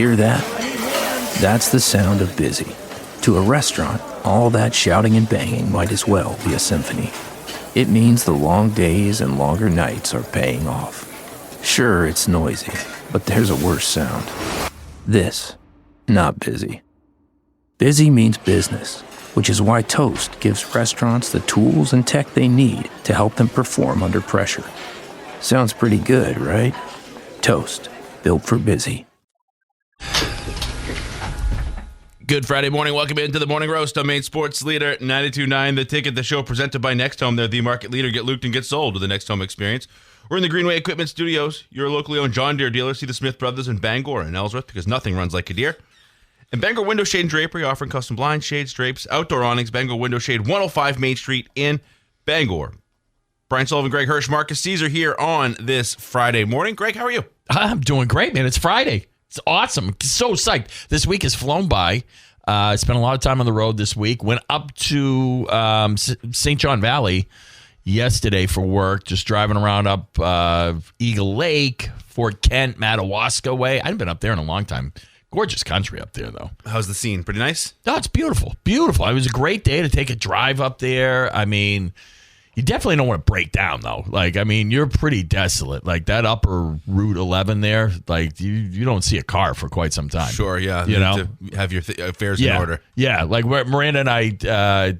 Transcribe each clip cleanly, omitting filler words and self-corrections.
Hear that? That's the sound of busy. To a restaurant, all that shouting and banging might as well be a symphony. It means the long days and longer nights are paying off. Sure, it's noisy, but there's a worse sound. This, not busy. Busy means business, which is why Toast gives restaurants the tools and tech they need to help them perform under pressure. Sounds pretty good, right? Toast, built for busy. Good Friday morning. Welcome into the Morning Roast on Maine Sports Leader 92.9. The Ticket, the show presented by Next Home. They're the market leader. Get looped and get sold with the Next Home experience. We're in the Greenway Equipment Studios, your locally owned John Deere dealer. See the Smith Brothers in Bangor and Ellsworth because nothing runs like a Deere. And Bangor Window Shade and Drapery, offering custom blinds, shades, drapes, outdoor awnings. Bangor Window Shade, 105 Main Street in Bangor. Brian Sullivan, Greg Hirsch, Marqus Cesar here on this Friday morning. Greg, how are you? I'm doing great, man. It's Friday. It's awesome. So psyched. This week has flown by. Spent a lot of time on the road this week. Went up to St. John Valley yesterday for work, just driving around up Eagle Lake, Fort Kent, Madawaska way. I haven't been up there in a long time. Gorgeous country up there, though. How's the scene? Pretty nice? Oh, it's beautiful. Beautiful. It was a great day to take a drive up there. I mean, you definitely don't want to break down, though. Like, I mean, you're pretty desolate. Like, that upper Route 11 there, like, you don't see a car for quite some time. Sure, yeah. You know? To have your affairs in order. Yeah, like Miranda and I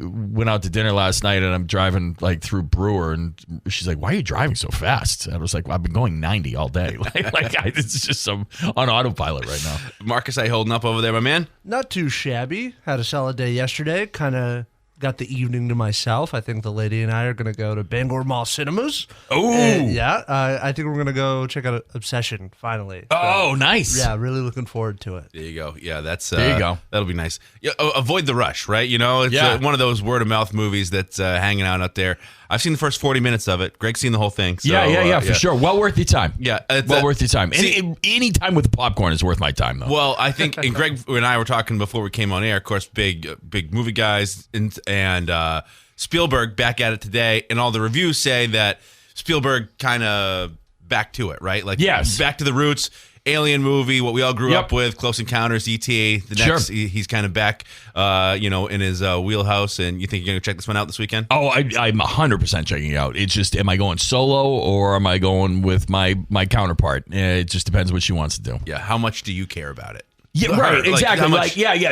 went out to dinner last night, and I'm driving, like, through Brewer, and she's like, why are you driving so fast? And I was like, well, I've been going 90 all day. It's just some on autopilot right now. Marcus, how you holding up over there, my man? Not too shabby. Had a solid day yesterday. Kind of got the evening to myself. I think the lady and I are going to go to Bangor Mall Cinemas. Oh, yeah. I think we're going to go check out Obsession finally. Oh, nice. Yeah, really looking forward to it. There you go. Yeah, that's there you go. That'll be nice. Yeah, avoid the rush, right? You know, it's one of those word of mouth movies that's hanging out there. I've seen the first 40 minutes of it. Greg's seen the whole thing. So, yeah, for sure. Well worth your time. Yeah, well worth your time. Any time with the popcorn is worth my time, though. Well, I think, and Greg and I were talking before we came on air. Of course, big movie guys, and Spielberg back at it today, and all the reviews say that Spielberg kind of back to it, right? Like, yes, back to the roots. Alien movie, what we all grew up with, Close Encounters, E.T. The next, he's kind of back, in his wheelhouse. And you think you're going to check this one out this weekend? Oh, I'm 100% checking it out. It's just, am I going solo or am I going with my counterpart? It just depends what she wants to do. Yeah. How much do you care about it? Yeah, right. Exactly.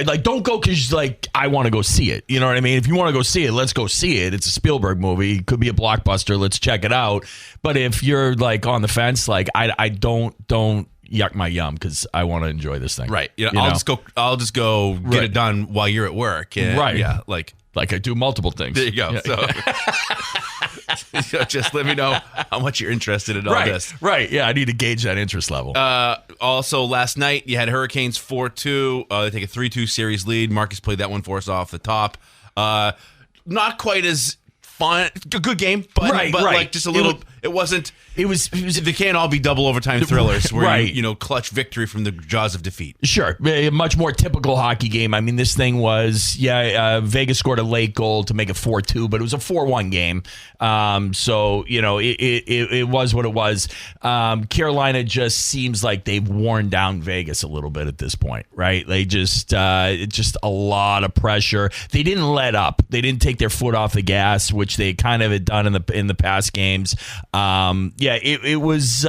Like, don't go because I want to go see it. You know what I mean? If you want to go see it, let's go see it. It's a Spielberg movie. It could be a blockbuster. Let's check it out. But if you're like on the fence, like I don't yuck my yum because I want to enjoy this thing. Right. I'll just go get it done while you're at work. And, right. Yeah. Like I do multiple things. There you go. Yeah. So just let me know how much you're interested in all this. Right. Yeah. I need to gauge that interest level. Also, last night you had Hurricanes 4-2. They take a 3-2 series lead. Marcus played that one for us off the top. Not quite as fun. Good game, but like just a little. It wasn't. It was. They can't all be double overtime thrillers where you clutch victory from the jaws of defeat. Sure, a much more typical hockey game. I mean, this thing was Vegas scored a late goal to make it 4-2, but it was a 4-1 game. So it was what it was. Carolina just seems like they've worn down Vegas a little bit at this point, right? They just a lot of pressure. They didn't let up. They didn't take their foot off the gas, which they kind of had done in the past games. It was,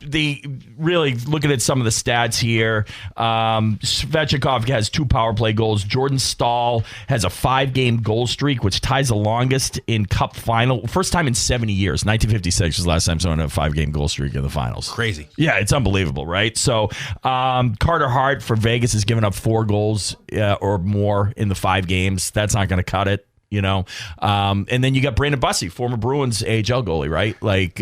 they really looking at some of the stats here. Svechnikov has 2 power play goals. Jordan Staal has a 5-game goal streak, which ties the longest in Cup final. First time in 70 years. 1956 was the last time someone had a 5-game goal streak in the finals. Crazy. Yeah, it's unbelievable, right? So Carter Hart for Vegas has given up 4 goals or more in the 5 games. That's not going to cut it. And then you got Brandon Bussi, former Bruins AHL goalie, right? Like,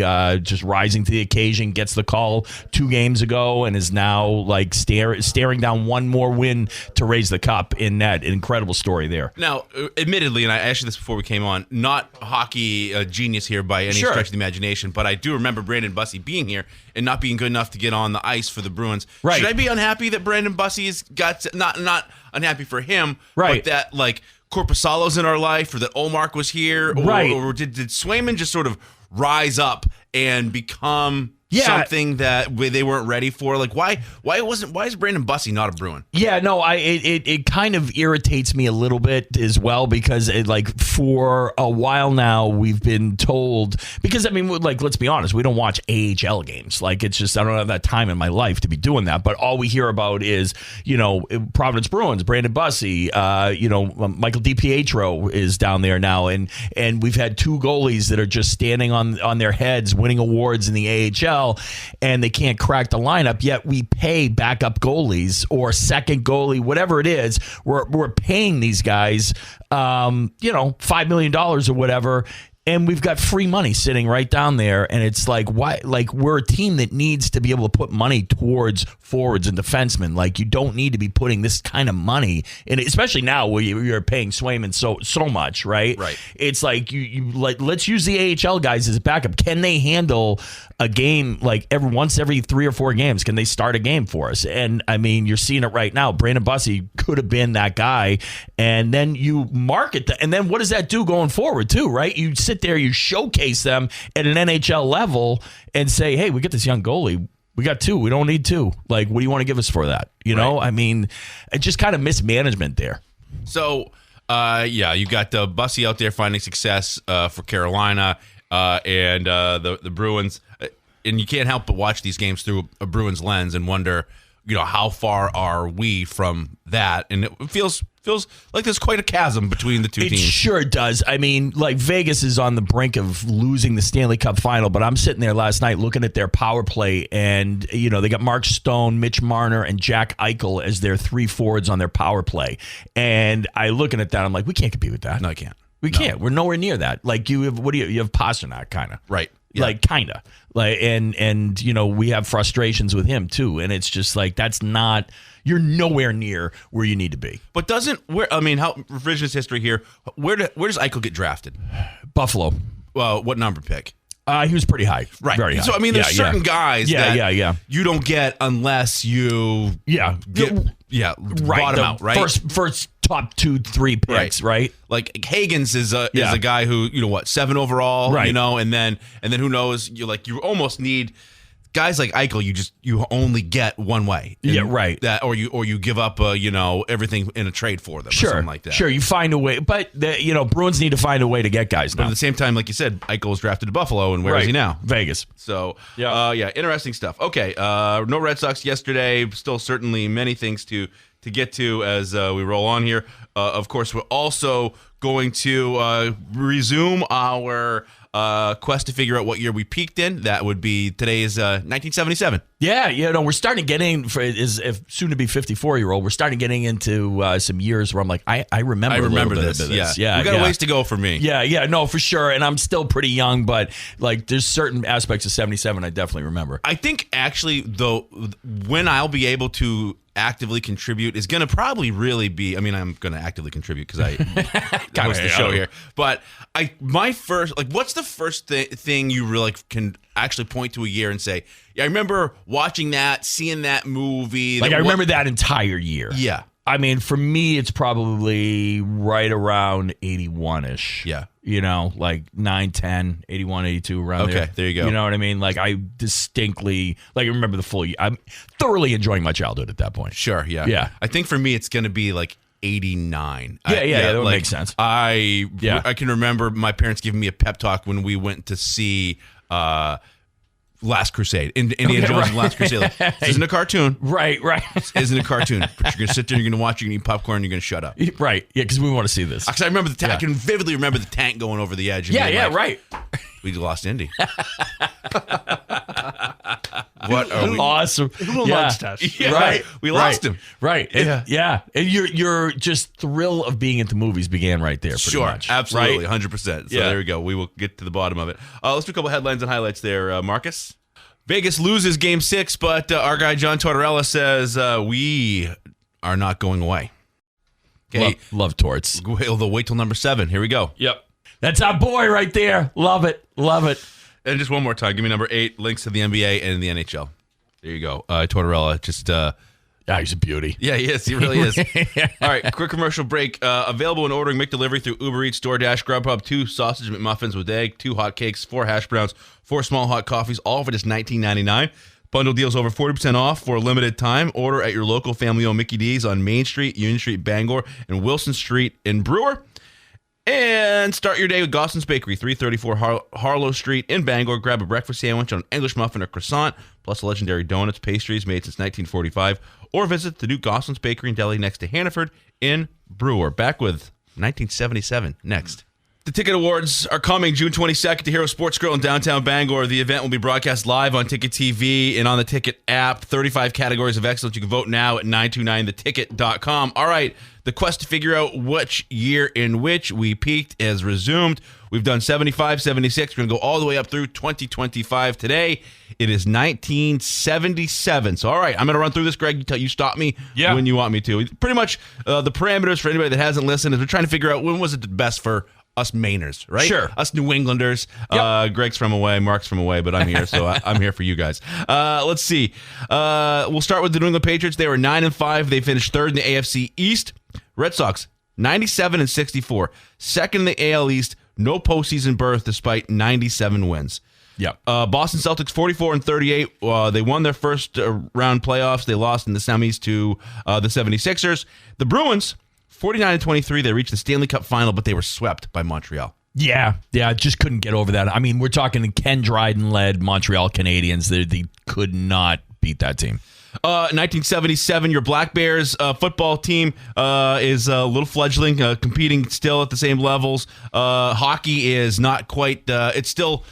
just rising to the occasion, gets the call 2 games ago, and is now like staring down one more win to raise the cup in net. An incredible story there. Now, admittedly, and I asked you this before we came on, not hockey genius here by any stretch of the imagination, but I do remember Brandon Bussi being here and not being good enough to get on the ice for the Bruins. Right. Should I be unhappy that Brandon Bussi has got not unhappy for him, but that like Korpisalo's in our life, or that Olmark was here, or did Swayman just sort of rise up and become something that they weren't ready for? Like, why is Brandon Bussey not a Bruin? Yeah, no, it kind of irritates me a little bit as well because for a while now we've been told, because I mean, like, let's be honest, we don't watch AHL games. Like, it's just, I don't have that time in my life to be doing that. But all we hear about is, Providence Bruins, Brandon Bussey, Michael DiPietro is down there now, and we've had two goalies that are just standing on their heads, winning awards in the AHL. And they can't crack the lineup, yet we pay backup goalies or second goalie, whatever it is. We're paying these guys, $5 million or whatever. And we've got free money sitting right down there. And it's like, why? Like, we're a team that needs to be able to put money towards forwards and defensemen. Like, you don't need to be putting this kind of money in, especially now where you're paying Swayman so much, right? Right. It's like, let's use the AHL guys as a backup. Can they handle a game like every 3 or 4 games? Can they start a game for us? And I mean, you're seeing it right now. Brandon Bussey could have been that guy. And then you market that. And then what does that do going forward too, right? You sit there, you showcase them at an NHL level and say, hey, we got this young goalie. We got 2. We don't need 2. Like, what do you want to give us for that? You know, I mean, it's just kind of mismanagement there. So, you got Bussey out there finding success for Carolina and the Bruins. And you can't help but watch these games through a Bruins lens and wonder, how far are we from that? And it feels like there's quite a chasm between the two teams. It sure does. I mean, like, Vegas is on the brink of losing the Stanley Cup final, but I'm sitting there last night looking at their power play, and, they got Mark Stone, Mitch Marner, and Jack Eichel as their 3 forwards on their power play. And I looking at that, I'm like, we can't compete with that. No, I can't. We can't. We're nowhere near that. Like, you have Pasternak, kind of. Right. Yeah. Like, kind of. Like, and we have frustrations with him, too. And it's just like, you're nowhere near where you need to be. But how revisionist history here, where does Eichel get drafted? Buffalo. Well, what number pick? He was pretty high. Right. Very high. So, I mean, there's certain guys that you don't get unless you bottom out, right? First top 2-3 picks, right? Like, Hagen's is a guy who, 7 overall, right. And then who knows, you almost need guys like Eichel, you only get one way. Right. That or you give up everything in a trade for them, or something like that. Sure, you find a way, but Bruins need to find a way to get guys now. But at the same time, like you said, Eichel was drafted to Buffalo, and where is he now? Vegas. So interesting stuff. Okay, no Red Sox yesterday. Still certainly many things to get to as we roll on here. Of course, we're also going to resume our quest to figure out what year we peaked in. That would be today's 1977. Yeah, we're starting to get in for soon to be 54-year-old. We're starting getting into some years where I'm like, I remember this. Yeah, we got a ways to go for me. Yeah, no, for sure. And I'm still pretty young, but like, there's certain aspects of 77 I definitely remember. I think actually, though, when I'll be able to actively contribute is going to probably really be, I'm going to actively contribute because I host the show here, but what's the first thing you really can actually point to a year and say, I remember watching that, seeing that movie. Like, I remember that entire year. Yeah. For me, it's probably right around 81-ish. Yeah. Like 9, 10, 81, 82, around there. Okay, there you go. You know what I mean? Like, I distinctly, remember the full year. I'm thoroughly enjoying my childhood at that point. Sure, yeah. Yeah. I think for me, it's going to be like 89. Yeah, that would make sense. I can remember my parents giving me a pep talk when we went to see Last Crusade. Indiana Jones and Last Crusade. Like, this isn't a cartoon. Right. This isn't a cartoon. But you're going to sit there, you're going to watch, you're going to eat popcorn, you're going to shut up. Right. Yeah, because we want to see this. Because I remember I can vividly remember the tank going over the edge. And right. We lost Indy. What are we? Awesome. Lunch test. Yeah, right. We lost him. Right. Yeah. And your just thrill of being into movies began right there. Pretty much. Absolutely. Right? 100%. So there we go. We will get to the bottom of it. Let's do a couple headlines and highlights there, Marcus. Vegas loses Game 6, but our guy John Tortorella says we are not going away. Okay. Love Torts. They'll wait till number 7. Here we go. Yep. That's our boy right there. Love it. And just one more time, give me number 8, links to the NBA and the NHL. There you go. Tortorella just Yeah, he's a beauty. Yeah, he is. He really is. All right, quick commercial break. Available when ordering McDelivery through Uber Eats, DoorDash, Grubhub. 2 sausage McMuffins with egg, 2 hot cakes, 4 hash browns, 4 small hot coffees, all for just $19.99. Bundle deals over 40% off for a limited time. Order at your local family-owned Mickey D's on Main Street, Union Street, Bangor, and Wilson Street in Brewer. And start your day with Goslin's Bakery, 334 Harlow Street in Bangor. Grab a breakfast sandwich on an English muffin or croissant, plus legendary donuts, pastries made since 1945. Or visit the new Goslin's Bakery and Deli next to Hannaford in Brewer. Back with 1977 next. The Ticket Awards are coming June 22nd to Hero Sports Grill in downtown Bangor. The event will be broadcast live on Ticket TV and on the Ticket app. 35 categories of excellence. You can vote now at 929theticket.com. All right, the quest to figure out which year in which we peaked has resumed. We've done 75, 76. We're going to go all the way up through 2025 today. It is 1977. So, all right, I'm going to run through this, Greg. You stop me when you want me to. Pretty much the parameters for anybody that hasn't listened is we're trying to figure out when was it the best for us Mainers, right? Sure. Us New Englanders. Yep. Greg's from away, Mark's from away, but I'm here, so I'm here for you guys. Let's see. We'll start with the New England Patriots. They were 9-5. They finished third in the AFC East. Red Sox, 97-64. Second in the AL East. No postseason berth despite 97 wins. Yep. Boston Celtics, 44-38. They won their first round playoffs. They lost in the semis to the 76ers. The Bruins, 49-23. They reached the Stanley Cup final, but they were swept by Montreal. Yeah, just couldn't get over that. I mean, we're talking Ken Dryden-led Montreal Canadiens. They could not beat that team. 1977, your Black Bears football team is a little fledgling, competing still at the same levels. Hockey is not quite. It's still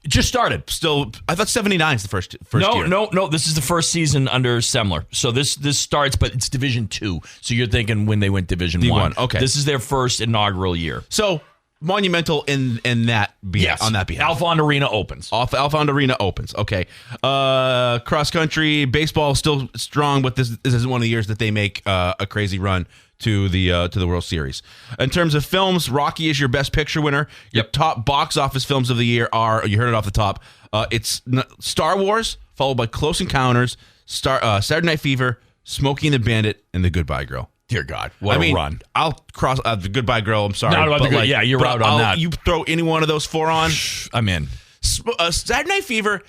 just started. Still, I thought 79 is the first year. No. This is the first season under Semler. So this starts, but it's Division 2. So you're thinking when they went Division D1. 1. Okay, this is their first inaugural year. So monumental in that on that behalf. Alfond Arena opens. Alfond Arena opens. Okay. Cross country baseball still strong, but this isn't one of the years that they make a crazy run to the World Series. In terms of films, Rocky is your best picture winner. Your top box office films of the year are, you heard it off the top, it's Star Wars, followed by Close Encounters, Saturday Night Fever, Smokey and the Bandit, and The Goodbye Girl. Dear God, what a run. I'll cross The Goodbye Girl. I'm sorry. Not about the you're out on that. You throw any one of those 4 on. I'm in. Saturday Night Fever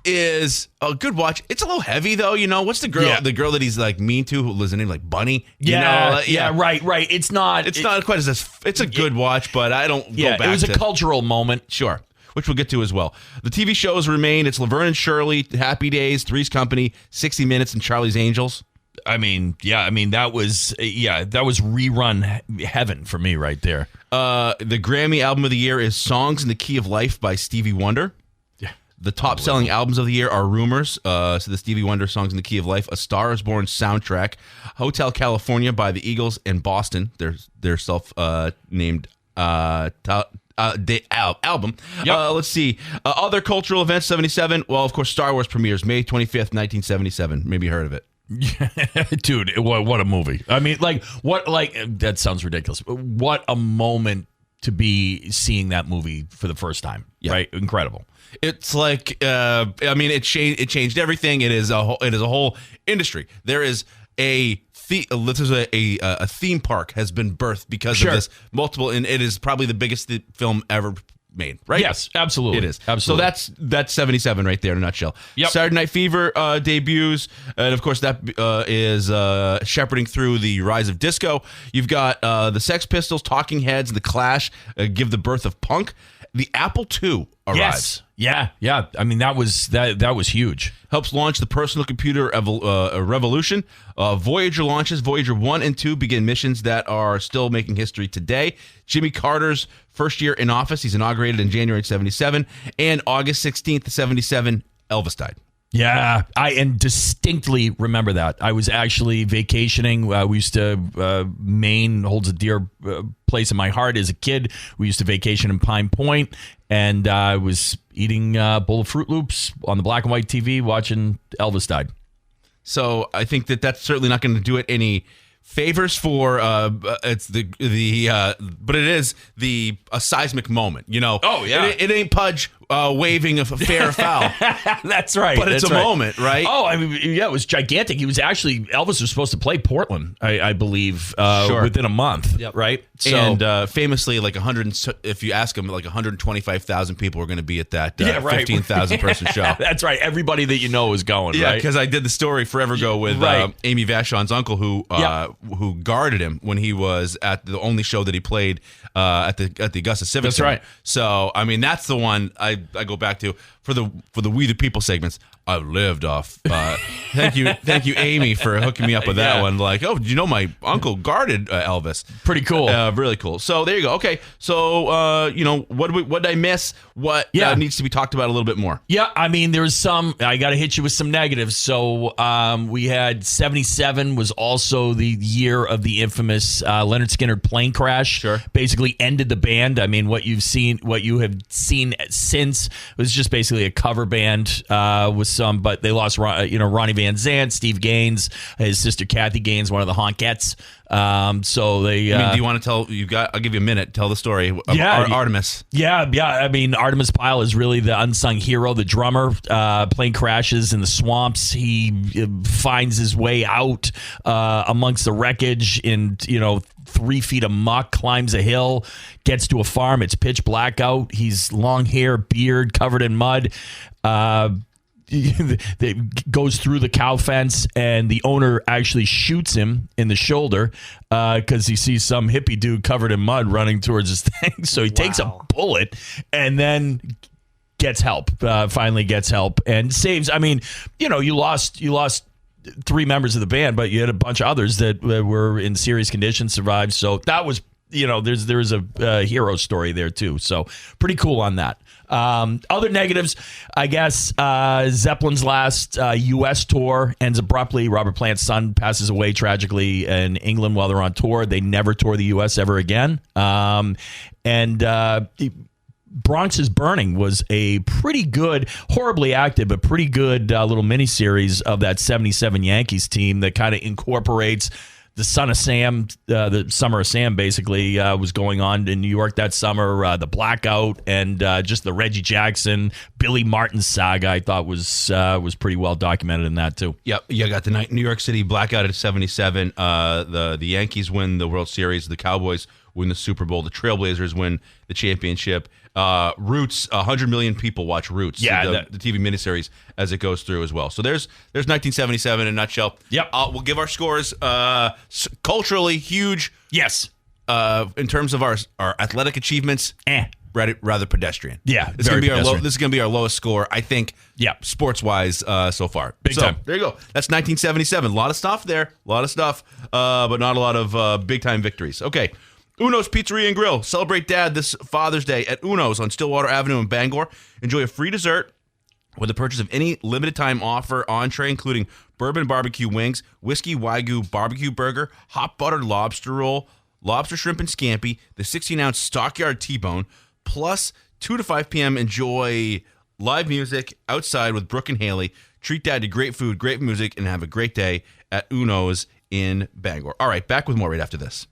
is a good watch. It's a little heavy, though. You know, what's the girl? Yeah. The girl that he's like mean to, who lives in name like Bunny. Right. It's not quite as it's a good watch, but I don't go back. It was a cultural moment. Sure. Which we'll get to as well. The TV shows remain. It's Laverne and Shirley, Happy Days, Three's Company, 60 Minutes, and Charlie's Angels. That was rerun heaven for me right there. The Grammy album of the year is Songs in the Key of Life by Stevie Wonder. Yeah. The top selling albums of the year are Rumors, so the Stevie Wonder Songs in the Key of Life, A Star Is Born soundtrack, Hotel California by the Eagles, and Boston, their self-named album. Yep. Let's see. Other cultural events, 77. Well, of course, Star Wars premieres May 25th, 1977. Maybe you heard of it. Dude, what a movie. I mean, that sounds ridiculous. What a moment to be seeing that movie for the first time. Yeah. Right? Incredible. It's like it changed everything. It is a whole industry. There is a theme park has been birthed because of this multiple, and it is probably the biggest film ever made, right? Yes, absolutely. It is. Absolutely. So that's 77 right there in a nutshell. Yep. Saturday Night Fever debuts, and of course that is shepherding through the rise of disco. You've got the Sex Pistols, Talking Heads, and The Clash give the birth of punk. The Apple II arrives. Yes. Yeah. I mean, that was huge. Helps launch the personal computer revolution. Voyager launches. Voyager 1 and 2 begin missions that are still making history today. Jimmy Carter's first year in office. He's inaugurated in January 77. And August 16th, 77, Elvis died. Yeah, I distinctly remember that. I was actually vacationing. We used to, Maine holds a dear place in my heart as a kid. We used to vacation in Pine Point, and I was eating a bowl of Fruit Loops on the black and white TV watching Elvis died. So I think that's certainly not going to do it any favors for it's but it is a seismic moment, you know. Oh yeah, it ain't Pudge waving a fair or foul. That's right. But it's a moment, right? Oh, I mean, yeah, it was gigantic. He was actually, Elvis was supposed to play Portland, I believe, Sure. within a month, right? So, And famously, like 100, if you ask him, like 125,000 people were going to to be at that 15,000 person show. That's right. Everybody that you know is going, yeah, right? because I did the story forever ago with Amy Vachon's uncle who guarded him when he was at the only show that he played at the Augusta Civic That's Center. right. So, I mean, that's the one I go back to for the We the People segments. I've lived off. Thank you, Amy, for hooking me up with that one. Like, oh, did you know my uncle guarded Elvis? Pretty cool. Really cool. So there you go. Okay, so what did I miss? What needs to be talked about a little bit more? Yeah, I mean, there's some. I got to hit you with some negatives. So we had 77 was also the year of the infamous Leonard Skinner plane crash. Sure. Basically ended the band. I mean, what you have seen since was just basically a cover band with some, but they lost Ronnie Van Zant, Steve Gaines, his sister Kathy Gaines, one of the Honkettes. So they. I mean, do you want to tell? I'll give you a minute. Tell the story of Artemis. Yeah. I mean, Artemis Pyle is really the unsung hero. The drummer, plane crashes in the swamps. He finds his way out amongst the wreckage in 3 feet of muck. Climbs a hill, gets to a farm. It's pitch black out. He's long hair, beard, covered in mud. Goes through the cow fence, and the owner actually shoots him in the shoulder because he sees some hippie dude covered in mud running towards his thing. So he takes a bullet and then gets help. Finally gets help and saves. I mean, you lost 3 members of the band, but you had a bunch of others that were in serious condition, survived. So that was, there's a hero story there too. So pretty cool on that. Other negatives, I guess, Zeppelin's last U.S. tour ends abruptly. Robert Plant's son passes away tragically in England while they're on tour. They never tour the U.S. ever again. Bronx is Burning was a pretty good, horribly active, but pretty good little miniseries of that 77 Yankees team that kind of incorporates the Son of Sam, the Summer of Sam, basically was going on in New York that summer. The blackout and just the Reggie Jackson, Billy Martin saga, I thought was pretty well documented in that too. Yep, you got the New York City blackout at 77. The Yankees win the World Series. The Cowboys win the Super Bowl. The Trailblazers win the championship. Roots, 100 million people watch Roots. The TV miniseries as it goes through as well. So there's 1977 in a nutshell. Yep. We'll give our scores. Culturally huge. Yes. In terms of our athletic achievements, rather pedestrian. Yeah. This is gonna be our lowest score, I think. Yeah. Sports wise, so far. Big time. There you go. That's 1977. A lot of stuff there. A lot of stuff, but not a lot of big time victories. Okay. Uno's Pizzeria and Grill. Celebrate Dad this Father's Day at Uno's on Stillwater Avenue in Bangor. Enjoy a free dessert with the purchase of any limited time offer entree, including bourbon barbecue wings, whiskey wagyu barbecue burger, hot buttered lobster roll, lobster shrimp and scampi, the 16-ounce Stockyard T-bone, plus 2 to 5 p.m. enjoy live music outside with Brooke and Haley. Treat Dad to great food, great music, and have a great day at Uno's in Bangor. All right, back with more right after this.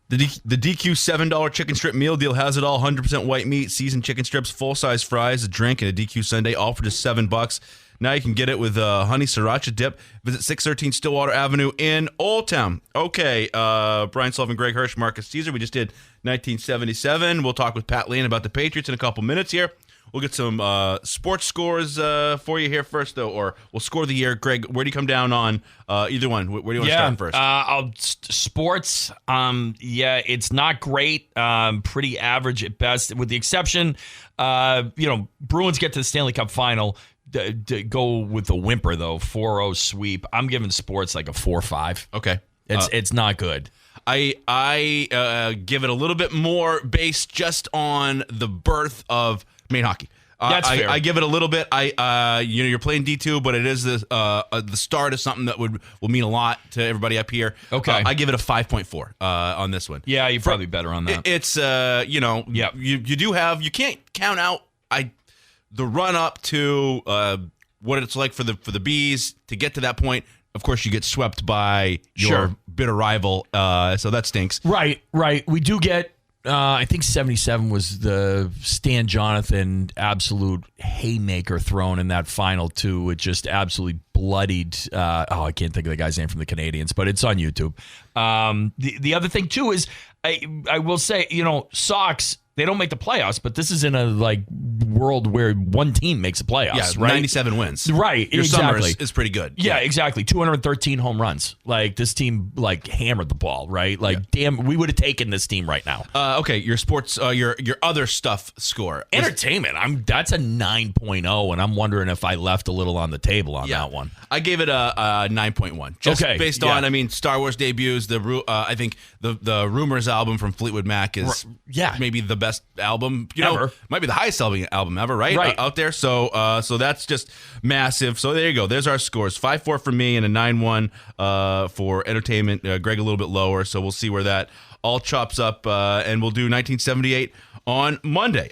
The DQ $7 chicken strip meal deal has it all. 100% white meat, seasoned chicken strips, full-size fries, a drink, and a DQ sundae, all for just $7. Now you can get it with honey sriracha dip. Visit 613 Stillwater Avenue in Old Town. Okay, Brian Sullivan, Greg Hirsch, Marqus Cesar. We just did 1977. We'll talk with Pat Lane about the Patriots in a couple minutes here. We'll get some sports scores for you here first, though, or we'll score the year. Greg, where do you come down on either one? Where do you want to start first? Sports, it's not great. Pretty average at best, with the exception, Bruins get to the Stanley Cup final. Go with the whimper, though, 4-0 sweep. I'm giving sports like a 4-5. Okay. It's not good. I give it a little bit more based just on the birth of Maine hockey. That's fair. I give it a little bit. You're playing D2, but it is the start of something that will mean a lot to everybody up here. Okay. I give it a 5.4 on this one. Yeah, you're probably better on that. It's you can't count out the run up to what it's like for the Bees to get to that point. Of course, you get swept by your bitter rival, so that stinks. Right. We do get I think 77 was the Stan Jonathan absolute haymaker thrown in that final two. It just absolutely bloodied. I can't think of the guy's name from the Canadians, but it's on YouTube. The other thing too is I will say, Sox, they don't make the playoffs, but this is in a world where one team makes the playoffs. Yeah, right? 97 wins. Right, Your exactly. summer is pretty good. Yeah, exactly. 213 home runs. This team hammered the ball, right? Damn, we would have taken this team right now. Okay, your sports, your other stuff score. Entertainment. That's a 9.0, and I'm wondering if I left a little on the table on that one. I gave it a 9.1. Just based on, Star Wars debuts. I think the Rumors album from Fleetwood Mac is maybe the best album ever. Might be the highest album ever, right? Right. Out there. So that's just massive. So there you go. There's our scores. 5-4 for me and a 9-1 for entertainment. Greg a little bit lower. So we'll see where that all chops up. And we'll do 1978 on Monday.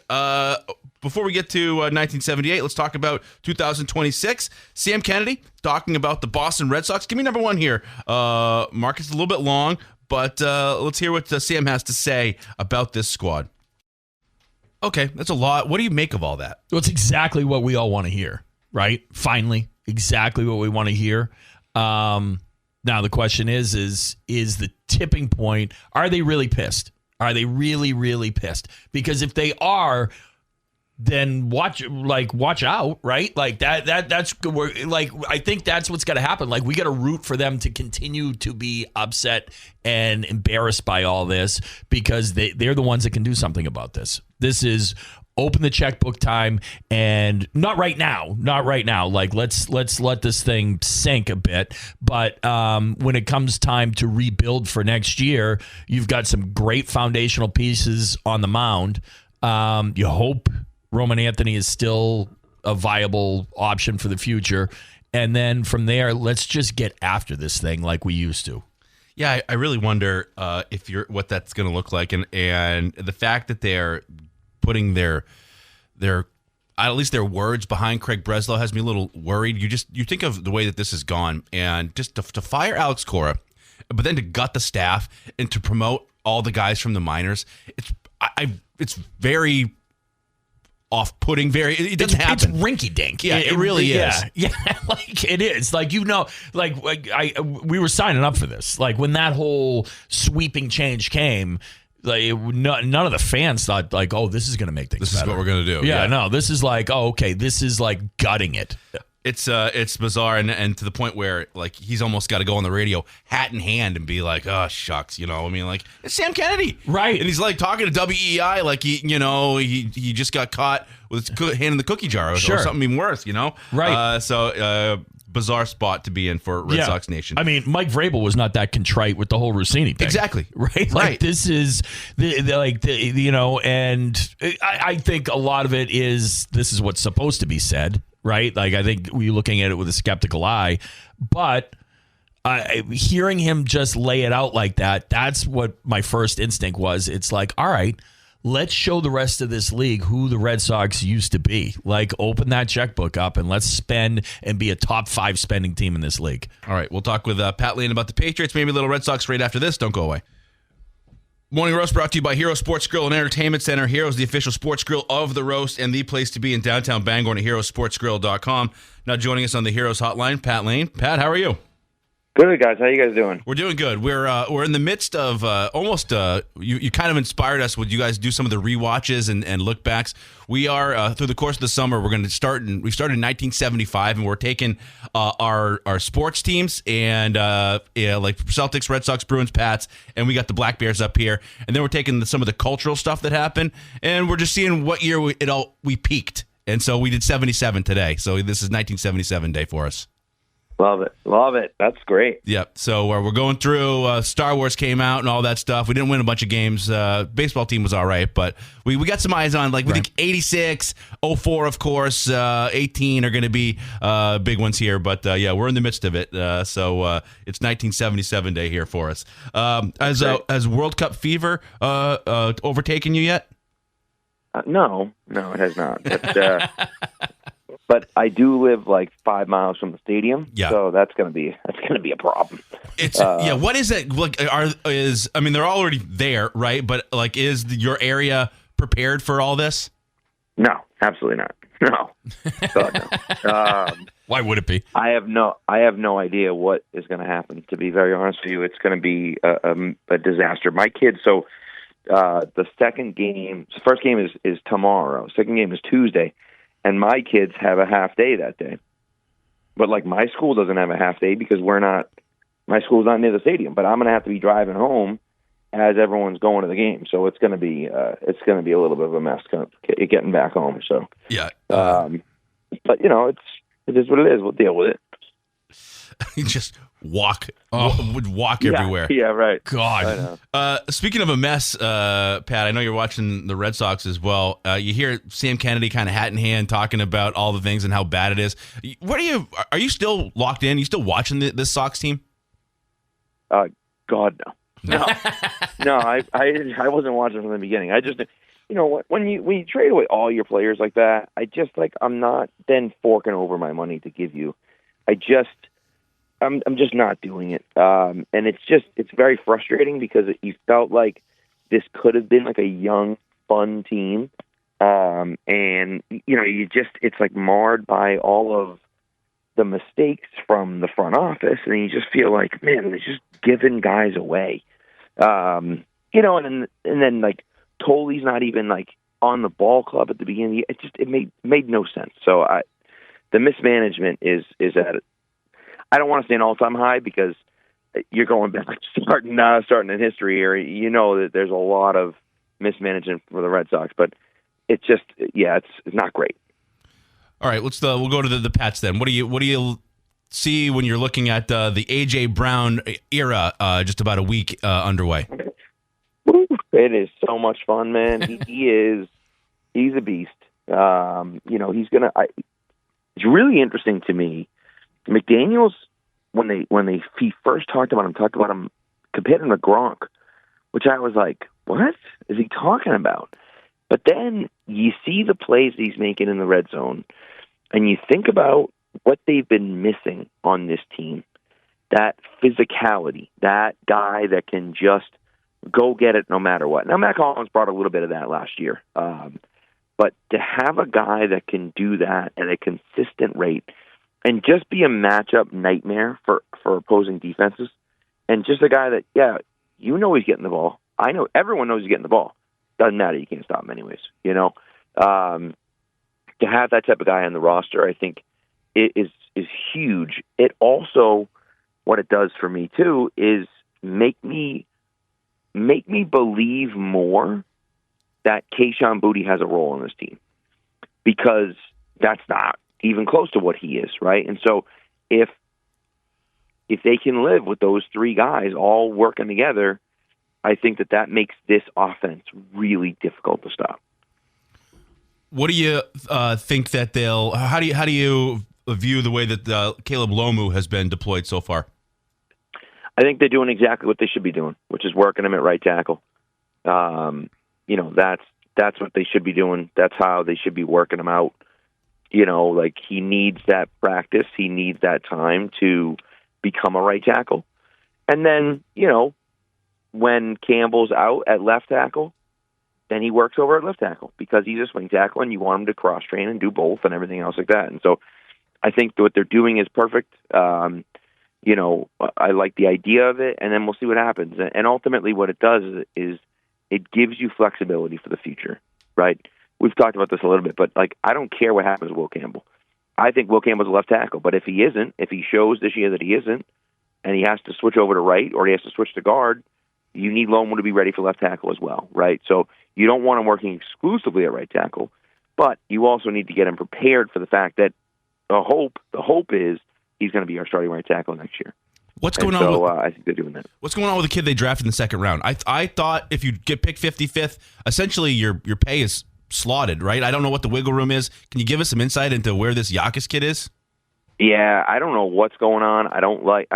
Before we get to 1978, let's talk about 2026. Sam Kennedy talking about the Boston Red Sox. Give me number one here. Marcus, a little bit long, but let's hear what Sam has to say about this squad. Okay, that's a lot. What do you make of all that? Well, it's exactly what we all want to hear, right? Finally, exactly what we want to hear. Now the question is the tipping point, are they really pissed? Are they really, really pissed? Because if they are, then watch out, right? That's I think that's what's got to happen. We got to root for them to continue to be upset and embarrassed by all this, because they're the ones that can do something about this. This is open the checkbook time, and not right now. Let's let this thing sink a bit. But when it comes time to rebuild for next year, you've got some great foundational pieces on the mound. You hope Roman Anthony is still a viable option for the future. And then from there, let's just get after this thing like we used to. Yeah, I really wonder what that's going to look like. And the fact that they're putting their at least their words behind Craig Breslow has me a little worried. You think of the way that this has gone, and just to fire Alex Cora, but then to gut the staff and to promote all the guys from the minors, it's very off-putting. It doesn't happen. It's rinky-dink. Yeah, it really is. Yeah, it is. We were signing up for this. When that whole sweeping change came, none of the fans thought this is going to make things better. This is what we're going to do. Yeah, no, this is this is gutting it. It's bizarre, and to the point where he's almost got to go on the radio, hat in hand, and be like, "Oh shucks," it's Sam Kennedy, right? And he's talking to WEI he just got caught with his hand in the cookie jar, or something even worse, right? Bizarre spot to be in for Red Sox Nation. Mike Vrabel was not that contrite with the whole Rossini thing, exactly, right? This is and I think a lot of it is this is what's supposed to be said. Right? I think we're looking at it with a skeptical eye, but hearing him just lay it out like that, that's what my first instinct was. It's all right, let's show the rest of this league who the Red Sox used to be. Open that checkbook up and let's spend and be a top 5 spending team in this league. All right, we'll talk with Pat Lane about the Patriots, maybe a little Red Sox right after this. Don't go away. Morning Roast brought to you by Hero Sports Grill and Entertainment Center. Hero's the official sports grill of the roast and the place to be in downtown Bangor and at herosportsgrill.com. Now joining us on the Heroes Hotline, Pat Lane. Pat, how are you? Good, guys. How you guys doing? We're doing good. We're in the midst of almost. You kind of inspired us. Would you guys do some of the rewatches and look backs? We are through the course of the summer. We're going to start. We started in 1975, and we're taking our sports teams and Celtics, Red Sox, Bruins, Pats, and we got the Black Bears up here. And then we're taking some of the cultural stuff that happened, and we're just seeing what year we peaked. And so we did 77 today. So this is 1977 day for us. Love it. That's great. Yep. So we're going through. Star Wars came out and all that stuff. We didn't win a bunch of games. Baseball team was all right, but we got some eyes on. We think 86, 04, of course, 18 are going to be big ones here. But we're in the midst of it. So it's 1977 day here for us. Has World Cup fever overtaken you yet? No, it has not. But, But I do live like 5 miles from the stadium, Yeah. so that's gonna be a problem. It's What is it like? They're already there, right? But like, is your area prepared for all this? No, absolutely not. No, God, no. Why would it be? I have no idea what is going to happen. To be very honest with you, it's going to be a disaster. My kids. So the first game is tomorrow. Second game is Tuesday, and my kids have a half day that day. But like my school doesn't have a half day because my school's not near the stadium. But I'm going to have to be driving home as everyone's going to the game. So it's going to be a little bit of a mess getting back home. So Yeah. but it is what it is. We'll deal with it. Just walk everywhere. Yeah, right. God. I know. Speaking of a mess, Pat, I know you're watching the Red Sox as well. You hear Sam Kennedy kind of hat in hand talking about all the things and how bad it is. Are you still locked in? You still watching this Sox team? God, no. No, I wasn't watching from the beginning. I just, when you trade away all your players like that, I'm not then forking over my money to give you. I'm just not doing it. And it's very frustrating because you felt like this could have been like a young, fun team. And it's like marred by all of the mistakes from the front office. And you just feel like, man, they're just giving guys away. And then like Tolley's not even like on the ball club at the beginning. It made no sense. So the mismanagement is at, I don't want to say an all-time high because you're going back starting in history here. You know that there's a lot of mismanagement for the Red Sox, but it's just it's not great. All right, we'll go to the Pats then. What do you see when you're looking at the A.J. Brown era just about a week underway? Woo, it is so much fun, man. He's a beast. It's really interesting to me. McDaniels, when he first talked about him compared him to Gronk, which I was like, what is he talking about? But then you see the plays he's making in the red zone, and you think about what they've been missing on this team, that physicality, that guy that can just go get it no matter what. Now, Matt Collins brought a little bit of that last year. But to have a guy that can do that at a consistent rate and just be a matchup nightmare for opposing defenses, and just a guy that, he's getting the ball. I know everyone knows he's getting the ball. Doesn't matter. You can't stop him anyways, To have that type of guy on the roster, I think it is huge. It also, what it does for me too, is make me believe more that Kayshon Boutte has a role in this team, because that's not even close to what he is, right? And so if they can live with those three guys all working together, I think that makes this offense really difficult to stop. What do you think that how do you view the way that Caleb Lomu has been deployed so far? I think they're doing exactly what they should be doing, which is working him at right tackle. That's what they should be doing. That's how they should be working him out. Like he needs that practice. He needs that time to become a right tackle. And then, when Campbell's out at left tackle, then he works over at left tackle because he's a swing tackle and you want him to cross train and do both and everything else like that. And so I think what they're doing is perfect. I like the idea of it, and then we'll see what happens. And ultimately what it does is it gives you flexibility for the future, right? We've talked about this a little bit, but I don't care what happens with Will Campbell. I think Will Campbell's a left tackle, but if he shows this year that he isn't, and he has to switch over to right or he has to switch to guard, you need Lomu to be ready for left tackle as well, right? So you don't want him working exclusively at right tackle, but you also need to get him prepared for the fact that the hope is he's going to be our starting right tackle next year. What's going on? I think they're doing that. What's going on with the kid they drafted in the second round? I thought if you get picked 55th, essentially your pay is slotted, right? I don't know what the wiggle room is. Can you give us some insight into where this Yakis kid is? Yeah, I don't know what's going on. I don't like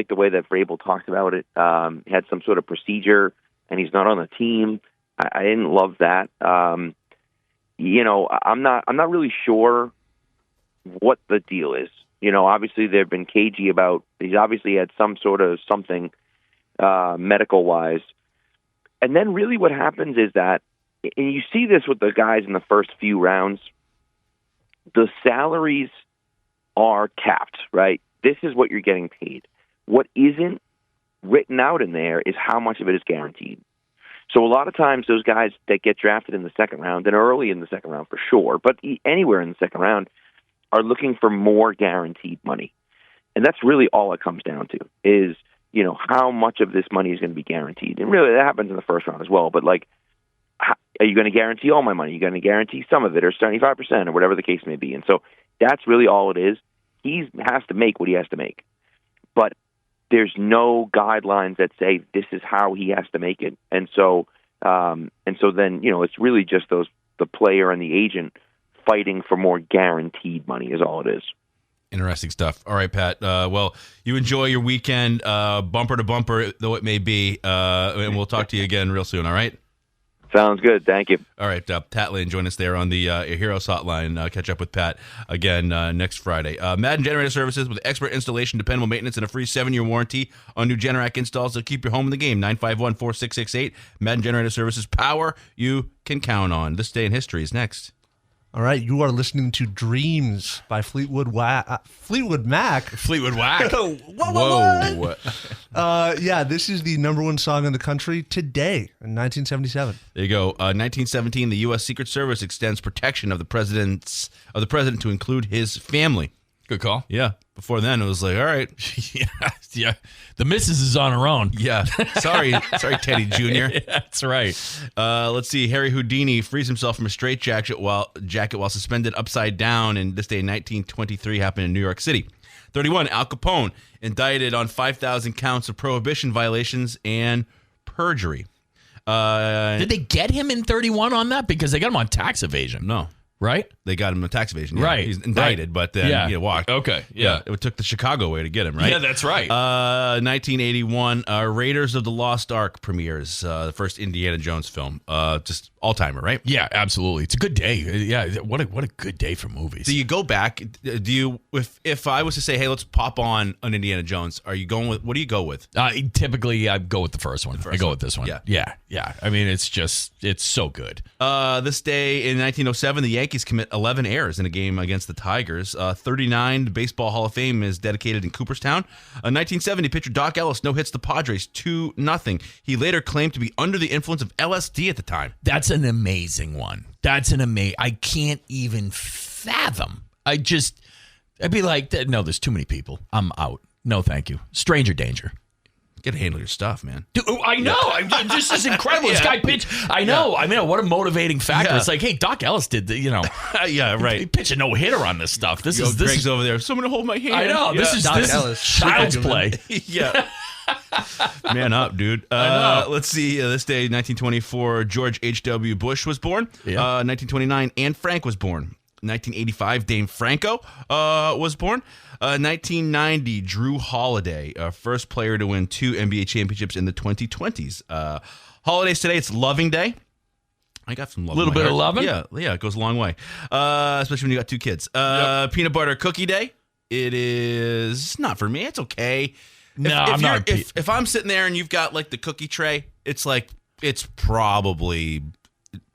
the way that Vrabel talked about it. He had some sort of procedure, and he's not on the team. I didn't love that. I'm not really sure what the deal is. Obviously they've been cagey about, he's obviously had some sort of something medical-wise. And then really what happens is that, and you see this with the guys in the first few rounds, the salaries are capped, right? This is what you're getting paid. What isn't written out in there is how much of it is guaranteed. So a lot of times those guys that get drafted in the second round, and early in the second round for sure, but anywhere in the second round, are looking for more guaranteed money. And that's really all it comes down to is, how much of this money is going to be guaranteed. And really that happens in the first round as well. But are you going to guarantee all my money? Are you going to guarantee some of it or 75% or whatever the case may be? And so that's really all it is. He has to make what he has to make. But there's no guidelines that say this is how he has to make it. And so then, it's really just the player and the agent fighting for more guaranteed money is all it is. Interesting stuff. All right, Pat. Well, you enjoy your weekend, bumper to bumper, though it may be, and we'll talk to you again real soon, all right? Sounds good. Thank you. All right, Pat Lane, join us there on the Heroes Hotline. Catch up with Pat again next Friday. Madden Generator Services with expert installation, dependable maintenance, and a free 7-year warranty on new Generac installs to keep your home in the game. 951-4668. Madden Generator Services, power you can count on. This Day in History is next. All right, you are listening to Dreams by Fleetwood Mac. Fleetwood Whack. Whoa. Yeah, this is the number one song in the country today in 1977. There you go. 1917, the U.S. Secret Service extends protection of the president to include his family. Good call. Yeah. Before then, it was like, all right. Yeah. The missus is on her own. Yeah. Sorry, Teddy Jr. That's right. Let's see. Harry Houdini frees himself from a straitjacket while suspended upside down. And this day in 1923 happened in New York City. 31, Al Capone indicted on 5,000 counts of prohibition violations and perjury. Did they get him in 31 on that? Because they got him on tax evasion. No. Right? They got him on tax evasion. Yeah. Right. He's indicted, but then he walked. Okay. Yeah. It took the Chicago way to get him, right? Yeah, that's right. 1981, Raiders of the Lost Ark premieres, the first Indiana Jones film. Just all-timer, right? Yeah, absolutely. It's a good day. Yeah, what a good day for movies. Do you go back? Do you, if I was to say, hey, let's pop on an Indiana Jones, are you going with, what do you go with? Typically, I go with the first one. I go with this one. Yeah. Yeah. I mean, it's so good. This day in 1907, the Yankees commit 11 errors in a game against the Tigers. 39, the Baseball Hall of Fame is dedicated in Cooperstown. 1970, pitcher Doc Ellis no-hits the Padres 2-0. He later claimed to be under the influence of LSD at the time. That's an amazing one. I can't even fathom. I'd be like, no, there's too many people. I'm out. No, thank you. Stranger danger. You gotta handle your stuff, man. Dude, I know. This is incredible. This guy pitched. I know. Yeah. I mean, what a motivating factor. Yeah. It's like, hey, Doc Ellis did the, yeah, right. He pitched a no-hitter on this stuff. This is over there. Someone to hold my hand. I know. Yeah. This is child's play. Yeah. Man up, dude. Let's see. This day, 1924, George H.W. Bush was born. Yeah. 1929, Anne Frank was born. 1985, Dame Franco was born. 1990, Drew Holiday, first player to win 2 NBA championships in the 2020s. Holidays today, it's Loving Day. I got some love. A little bit of loving? Yeah, it goes a long way. Especially when you got 2 kids. Peanut Butter Cookie Day. It is not for me. It's okay. If I'm sitting there and you've got like the cookie tray, it's probably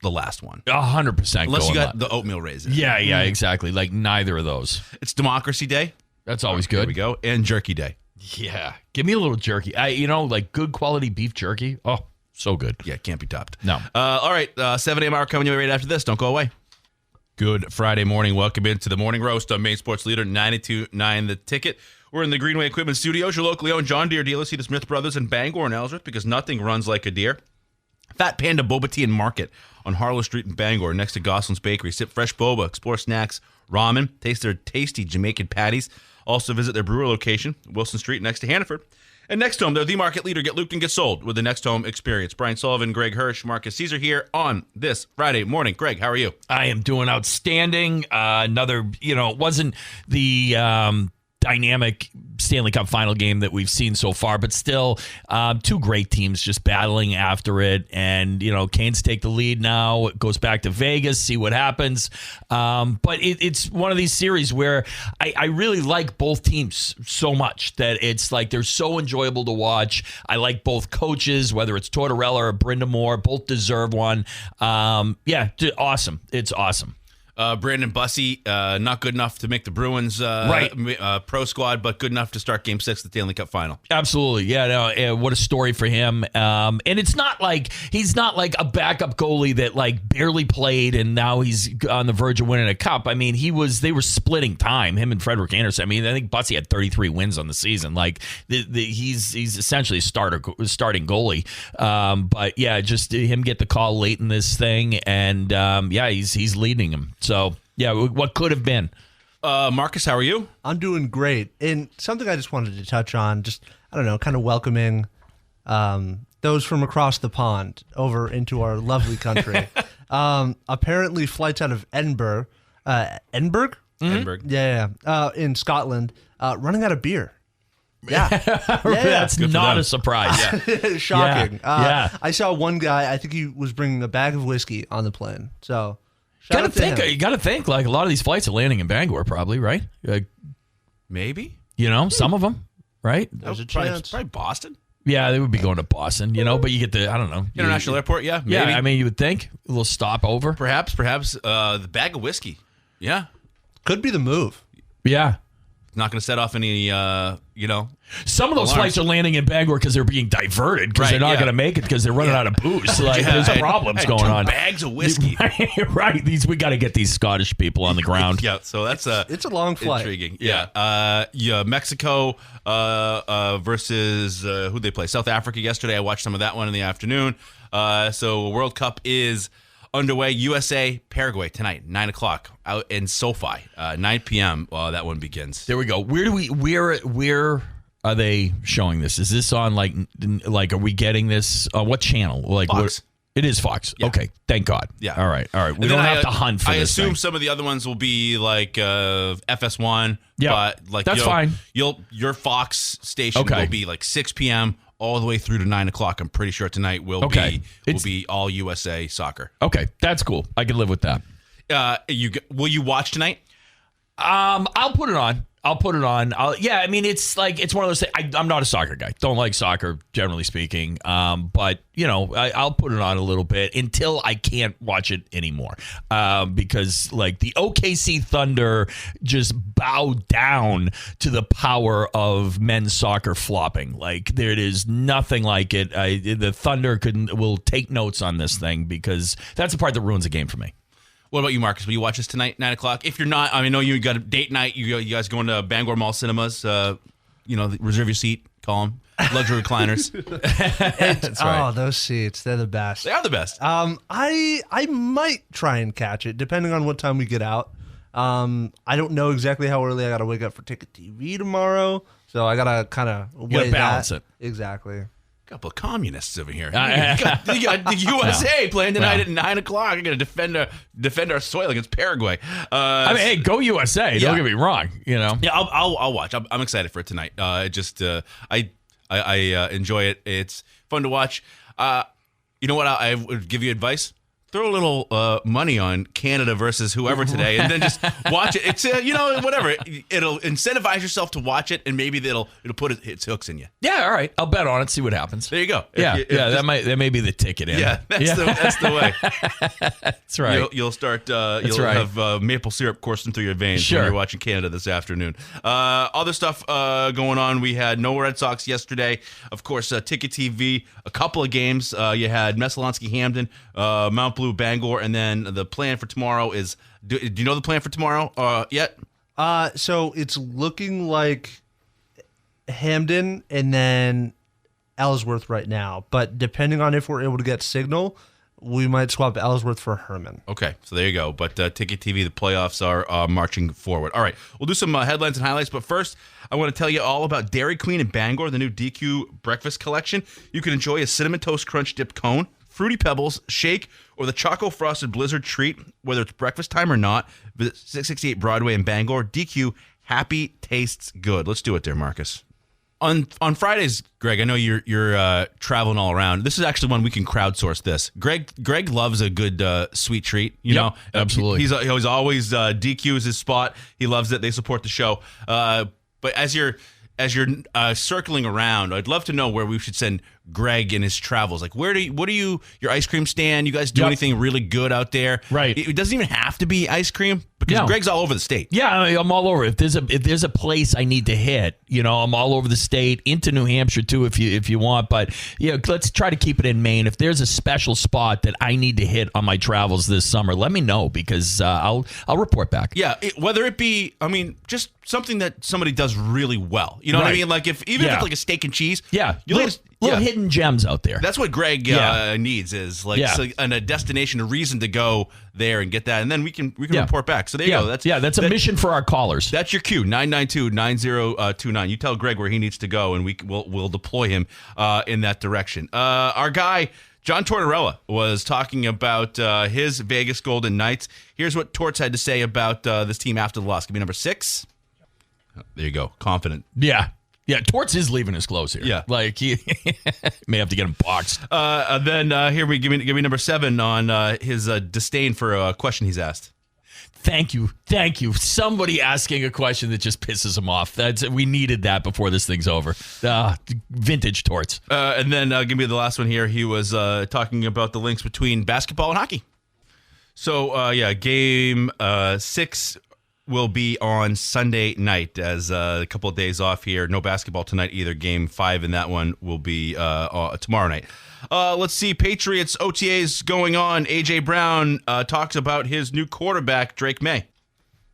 the last one. 100%. Unless you got the oatmeal raisin. Yeah, exactly. Like neither of those. It's Democracy Day. That's always good. There we go. And Jerky Day. Yeah. Give me a little jerky. Like good quality beef jerky. Oh, so good. Yeah, can't be topped. No. All right. 7 a.m. hour coming your way right after this. Don't go away. Good Friday morning. Welcome into the Morning Roast on Maine Sports Leader 92.9 The Ticket. We're in the Greenway Equipment Studios, your locally owned John Deere dealer. See the Smith Brothers in Bangor and Ellsworth because nothing runs like a deer. Fat Panda Boba Tea and Market on Harlow Street in Bangor next to Goslin's Bakery. Sip fresh boba, explore snacks, ramen, taste their tasty Jamaican patties. Also visit their brewer location, Wilson Street next to Hannaford. And Next Home, they're the market leader. Get looped and get sold with the Next Home experience. Brian Sullivan, Greg Hirsch, Marqus Cesar here on this Friday morning. Greg, how are you? I am doing outstanding. It wasn't the dynamic Stanley Cup final game that we've seen so far, but still two great teams just battling after it. And, Canes take the lead now. It goes back to Vegas, see what happens. But it's one of these series where I really like both teams so much that it's like they're so enjoyable to watch. I like both coaches, whether it's Tortorella or Brindamore, both deserve one. Awesome. It's awesome. Brandon Bussey, not good enough to make the Bruins pro squad, but good enough to start Game 6 of the Stanley Cup final. Absolutely. Yeah, no, what a story for him. And it's not like he's not like a backup goalie that like barely played and now he's on the verge of winning a cup. I mean, they were splitting time, him and Frederick Anderson. I mean, I think Bussey had 33 wins on the season. Like he's essentially a starting goalie. But yeah, just him get the call late in this thing, and he's leading him. So, yeah, what could have been. Marcus, how are you? I'm doing great. And something I just wanted to touch on, just, I don't know, kind of welcoming those from across the pond over into our lovely country. Apparently, flights out of Edinburgh. Edinburgh? Mm-hmm. Edinburgh. Yeah. In Scotland, running out of beer. Yeah. That's not a surprise. Shocking. Yeah. I saw one guy, I think he was bringing a bag of whiskey on the plane. So... You got to think, like a lot of these flights are landing in Bangor, probably, right? Maybe. Some of them, right? There's a probably chance. Boston. Yeah, they would be going to Boston, but you get the, I don't know. International airport, yeah. Maybe. Yeah, I mean, you would think. A little stopover. Perhaps, the bag of whiskey. Yeah. Could be the move. Yeah. Not going to set off any, Some of those alarms. Flights are landing in Bangor because they're being diverted because they're not going to make it because they're running out of booze. Like, there's problems going on. Bags of whiskey. Right. We got to get these Scottish people on the ground. Yeah, so that's it's a long flight. Intriguing. Yeah. Mexico versus who'd they play? South Africa yesterday. I watched some of that one in the afternoon. So World Cup is underway. USA, Paraguay tonight, 9 o'clock out in SoFi, 9 p.m. That one begins. There we go. Where are they showing this? Is this on like are we getting this? What channel? Like Fox. It is Fox. Yeah. Okay, thank God. Yeah. All right. We And don't then have to hunt for I this assume thing. some of the other ones will be like FS1. Yeah, but like that's fine. Your Fox station Okay. will be like 6 p.m. all the way through to 9 o'clock. I'm pretty sure tonight will be all USA soccer. Okay, that's cool. I can live with that. Will you watch tonight? I'll put it on. I mean, it's one of those things. I'm not a soccer guy. Don't like soccer, generally speaking. But, I'll put it on a little bit until I can't watch it anymore. Because, like, the OKC Thunder just bowed down to the power of men's soccer flopping. Like, there is nothing like it. The Thunder will take notes on this thing because that's the part that ruins the game for me. What about you, Marcus? Will you watch this tonight, 9 o'clock? If you're not, I know you got a date night. You guys going to Bangor Mall Cinemas. Reserve your seat. Call them. Luxury recliners. That's right. Oh, those seats. They're the best. They are the best. I might try and catch it, depending on what time we get out. I don't know exactly how early I got to wake up for Ticket TV tomorrow. So I got to kind of weigh balance it. Exactly. Couple of communists over here. You got the USA playing tonight at 9 o'clock. You're going to defend our soil against Paraguay. Hey, go USA. Don't get me wrong. Yeah, I'll watch. I'm excited for it tonight. I enjoy it. It's fun to watch. You know what? I would give you advice. Throw a little money on Canada versus whoever today, and then just watch it. It's whatever. It'll incentivize yourself to watch it, and maybe it'll put its hooks in you. Yeah, all right. I'll bet on it. See what happens. There you go. That may be the ticket in. Yeah, that's the way. That's right. You'll start. Have maple syrup coursing through your veins when you're watching Canada this afternoon. Other stuff going on. We had no Red Sox yesterday. Of course, Ticket TV. A couple of games. You had Messalonsky Hamden, Mount Blue Bangor, and then the plan for tomorrow is. Do you know the plan for tomorrow yet? So it's looking like Hamden and then Ellsworth right now. But depending on if we're able to get signal, we might swap Ellsworth for Herman. Okay, so there you go. But Ticket TV, the playoffs are marching forward. All right, we'll do some headlines and highlights. But first, I want to tell you all about Dairy Queen in Bangor, the new DQ breakfast collection. You can enjoy a Cinnamon Toast Crunch dipped cone, Fruity Pebbles, shake, or the Choco Frosted Blizzard treat, whether it's breakfast time or not. Visit 668 Broadway in Bangor. DQ Happy tastes good. Let's do it there, Marcus. On Fridays, Greg, I know you're traveling all around. This is actually one we can crowdsource this. Greg loves a good sweet treat. You know, absolutely. He's always DQ is his spot. He loves it. They support the show. But as you're circling around, I'd love to know where we should send Greg in his travels. Like, what are you, your ice cream stand? You guys do anything really good out there? Right. It doesn't even have to be ice cream because Greg's all over the state. Yeah, I'm all over. If there's a place I need to hit, I'm all over the state, into New Hampshire too, if you want. But let's try to keep it in Maine. If there's a special spot that I need to hit on my travels this summer, let me know because I'll report back. Yeah, whether it be, just something that somebody does really well. You know what I mean? Like if it's like a steak and cheese. Yeah, little hidden gems out there. That's what Greg needs is a destination, a reason to go there and get that, and then we can report back. So there you go. That's a mission for our callers. That's your cue, 992-9029. You tell Greg where he needs to go, and we'll deploy him in that direction. Our guy John Tortorella was talking about his Vegas Golden Knights. Here's what Torts had to say about this team after the loss. Give me number 6. Oh, there you go. Confident. Yeah, Torts is leaving his clothes here. Yeah. Like, he may have to get him boxed. Then here give me number 7 on his disdain for a question he's asked. Thank you. Somebody asking a question that just pisses him off. We needed that before this thing's over. Vintage Torts. And then give me the last one here. He was talking about the links between basketball and hockey. So, game 6 will be on Sunday night as a couple of days off here. No basketball tonight either. Game 5 in that one will be tomorrow night. Let's see. Patriots OTAs going on. A.J. Brown talks about his new quarterback, Drake May.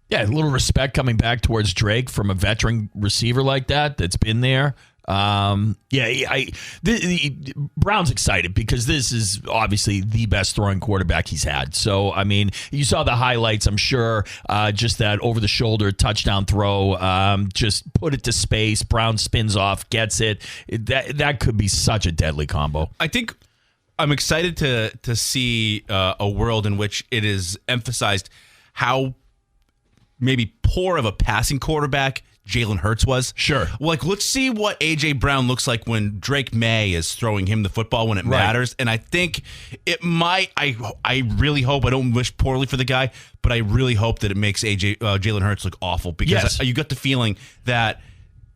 Yeah, a little respect coming back towards Drake from a veteran receiver like that's been there. Brown's excited because this is obviously the best throwing quarterback he's had. So, you saw the highlights, I'm sure, just that over-the-shoulder touchdown throw, just put it to space. Brown spins off, gets it. That could be such a deadly combo. I think I'm excited to see a world in which it is emphasized how maybe poor of a passing quarterback Jalen Hurts was. Sure. Like, let's see what A.J. Brown looks like when Drake May is throwing him the football when it matters. And I think it might, I really hope, I don't wish poorly for the guy, but I really hope that it makes Jalen Hurts look awful because you got the feeling that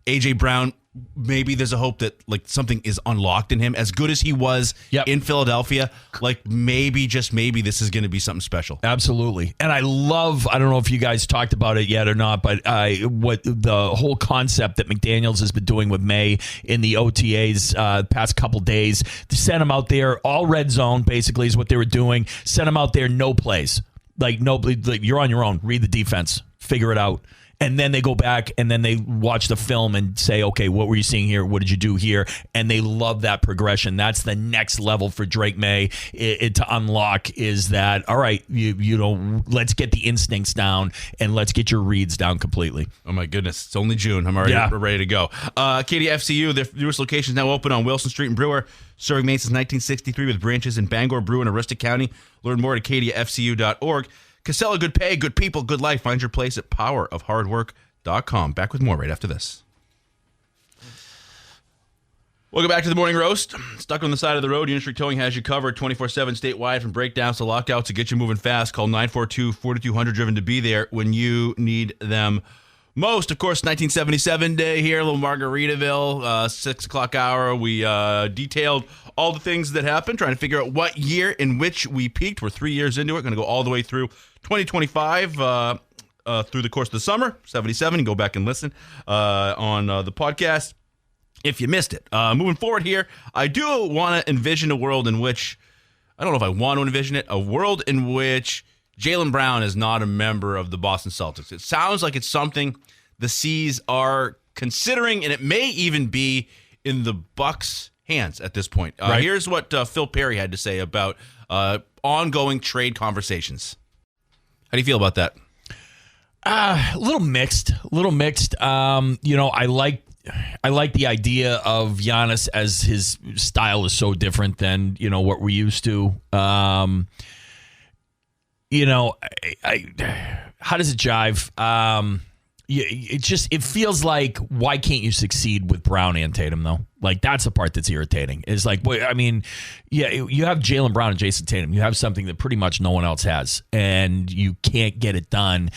A.J. Brown, maybe there's a hope that like something is unlocked in him. As good as he was in Philadelphia, like maybe, just maybe, this is going to be something special. Absolutely. And I don't know if you guys talked about it yet or not, but what the whole concept that McDaniels has been doing with May in the OTAs past couple days, to send him out there, all red zone basically is what they were doing. Send him out there, no plays. Like you're on your own. Read the defense. Figure it out. And then they go back and then they watch the film and say, okay, what were you seeing here? What did you do here? And they love that progression. That's the next level for Drake May to unlock is that, all right, let's get the instincts down and let's get your reads down completely. Oh, my goodness. It's only June. I'm already ready to go. KDFCU, their newest location is now open on Wilson Street in Brewer, serving Maine since 1963 with branches in Bangor, Brewer, and Aroostook County. Learn more at kdfcu.org. Casella, good pay, good people, good life. Find your place at powerofhardwork.com. Back with more right after this. Welcome back to the Morning Roast. Stuck on the side of the road, Unistreet Towing has you covered 24/7 statewide, from breakdowns to lockouts to get you moving fast. Call 942-4200, driven to be there when you need them most. Of course, 1977 day here, a little Margaritaville, 6 o'clock hour. We detailed all the things that happened, trying to figure out what year in which we peaked. We're 3 years into it, going to go all the way through 2025 through the course of the summer. 77, go back and listen on the podcast if you missed it. Moving forward here, I do want to envision a world in which, I don't know if I want to envision it, a world in which Jaylen Brown is not a member of the Boston Celtics. It sounds like it's something the C's are considering, and it may even be in the Bucks' hands at this point. Here's what Phil Perry had to say about ongoing trade conversations. How do you feel about that? A little mixed. I like the idea of Giannis, as his style is so different than what we're used to. How does it jive? it feels like, why can't you succeed with Brown and Tatum, though? Like, that's the part that's irritating. Is like, I mean, yeah, you have Jaylen Brown and Jason Tatum. You have something that pretty much no one else has, and you can't get it done.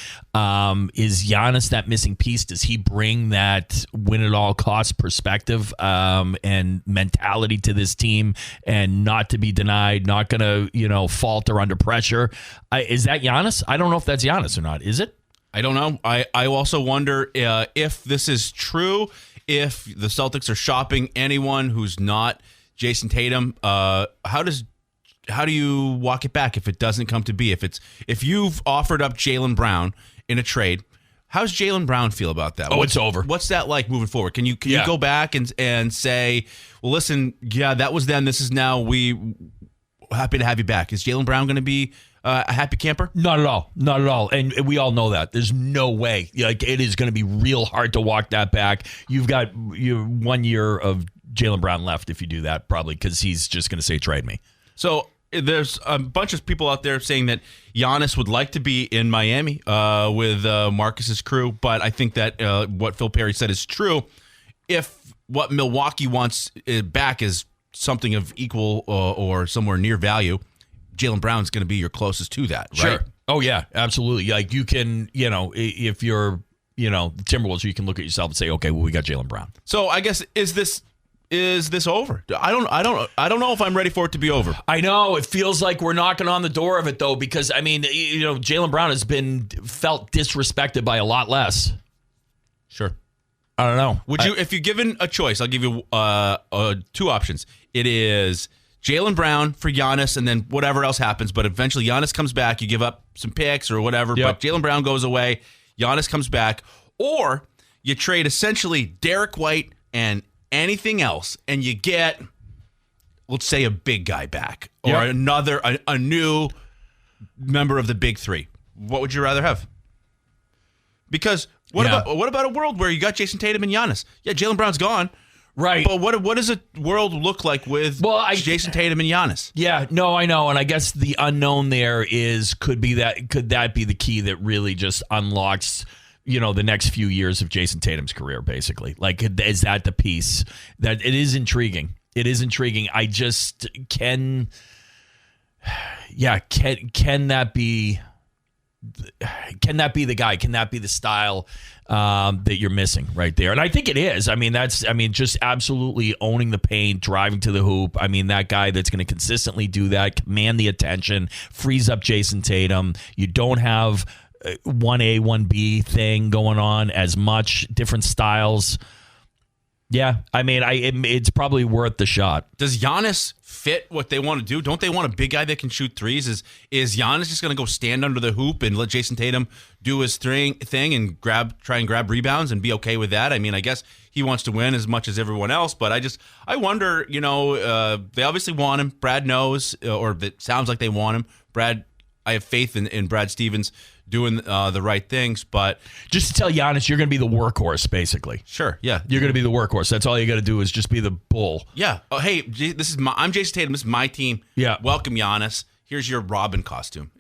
Is Giannis that missing piece? Does he bring that win at all costs perspective and mentality to this team, and not to be denied, not going to falter under pressure? Is that Giannis? I don't know if that's Giannis or not. Is it? I don't know. I also wonder if this is true, if the Celtics are shopping anyone who's not Jason Tatum. How do you walk it back if it doesn't come to be? If you've offered up Jaylen Brown in a trade, how's Jaylen Brown feel about that? It's over. What's that like moving forward? Can you go back and say, well, listen, yeah, that was then, this is now, we happy to have you back. Is Jaylen Brown going to be a happy camper? Not at all. Not at all. And we all know that. There's no way. Like, it is going to be real hard to walk that back. You've got 1 year of Jaylen Brown left if you do that, probably, because he's just going to say, trade me. So there's a bunch of people out there saying that Giannis would like to be in Miami with Marcus's crew, but I think that what Phil Perry said is true. If what Milwaukee wants back is something of equal or somewhere near value, Jaylen Brown's going to be your closest to that, right? Sure. Oh, yeah, absolutely. Like, you can, if you're, the Timberwolves, you can look at yourself and say, okay, well, we got Jaylen Brown. So I guess, is this over? I don't know if I'm ready for it to be over. I know it feels like we're knocking on the door of it, though, because I mean, Jaylen Brown has been felt disrespected by a lot less. Sure. I don't know. Would you, if you're given a choice, I'll give you two options. It is Jaylen Brown for Giannis, and then whatever else happens. But eventually Giannis comes back. You give up some picks or whatever, but Jaylen Brown goes away. Giannis comes back. Or you trade essentially Derek White and anything else, and you get, let's say, a big guy back or a new member of the big three. What would you rather have? Because what about a world where you got Jason Tatum and Giannis? Yeah, Jaylen Brown's gone. Right. But what does a world look like with Jason Tatum and Giannis? Yeah, no, I know. And I guess the unknown there could that be the key that really just unlocks, the next few years of Jason Tatum's career, basically? Like, is that the piece that it is intriguing? It is intriguing. I just can that be the guy? Can that be the style that you're missing right there? And I think it is. I mean, just absolutely owning the paint, driving to the hoop. I mean, that guy that's going to consistently do that, command the attention, frees up Jason Tatum. You don't have 1A, 1B thing going on as much, different styles. Yeah, I mean, it's probably worth the shot. Does Giannis fit what they want to do? Don't they want a big guy that can shoot threes? Is Giannis just going to go stand under the hoop and let Jason Tatum do his thing and try and grab rebounds and be okay with that? I mean, I guess he wants to win as much as everyone else, but I wonder, they obviously want him. Brad knows, or it sounds like they want him. Brad, I have faith in Brad Stevens doing the right things, but just to tell Giannis, you're going to be the workhorse, basically. Sure, yeah, you're going to be the workhorse. That's all you got to do is just be the bull. Yeah. Oh, hey, I'm Jason Tatum. This is my team. Yeah. Welcome, Giannis. Here's your Robin costume.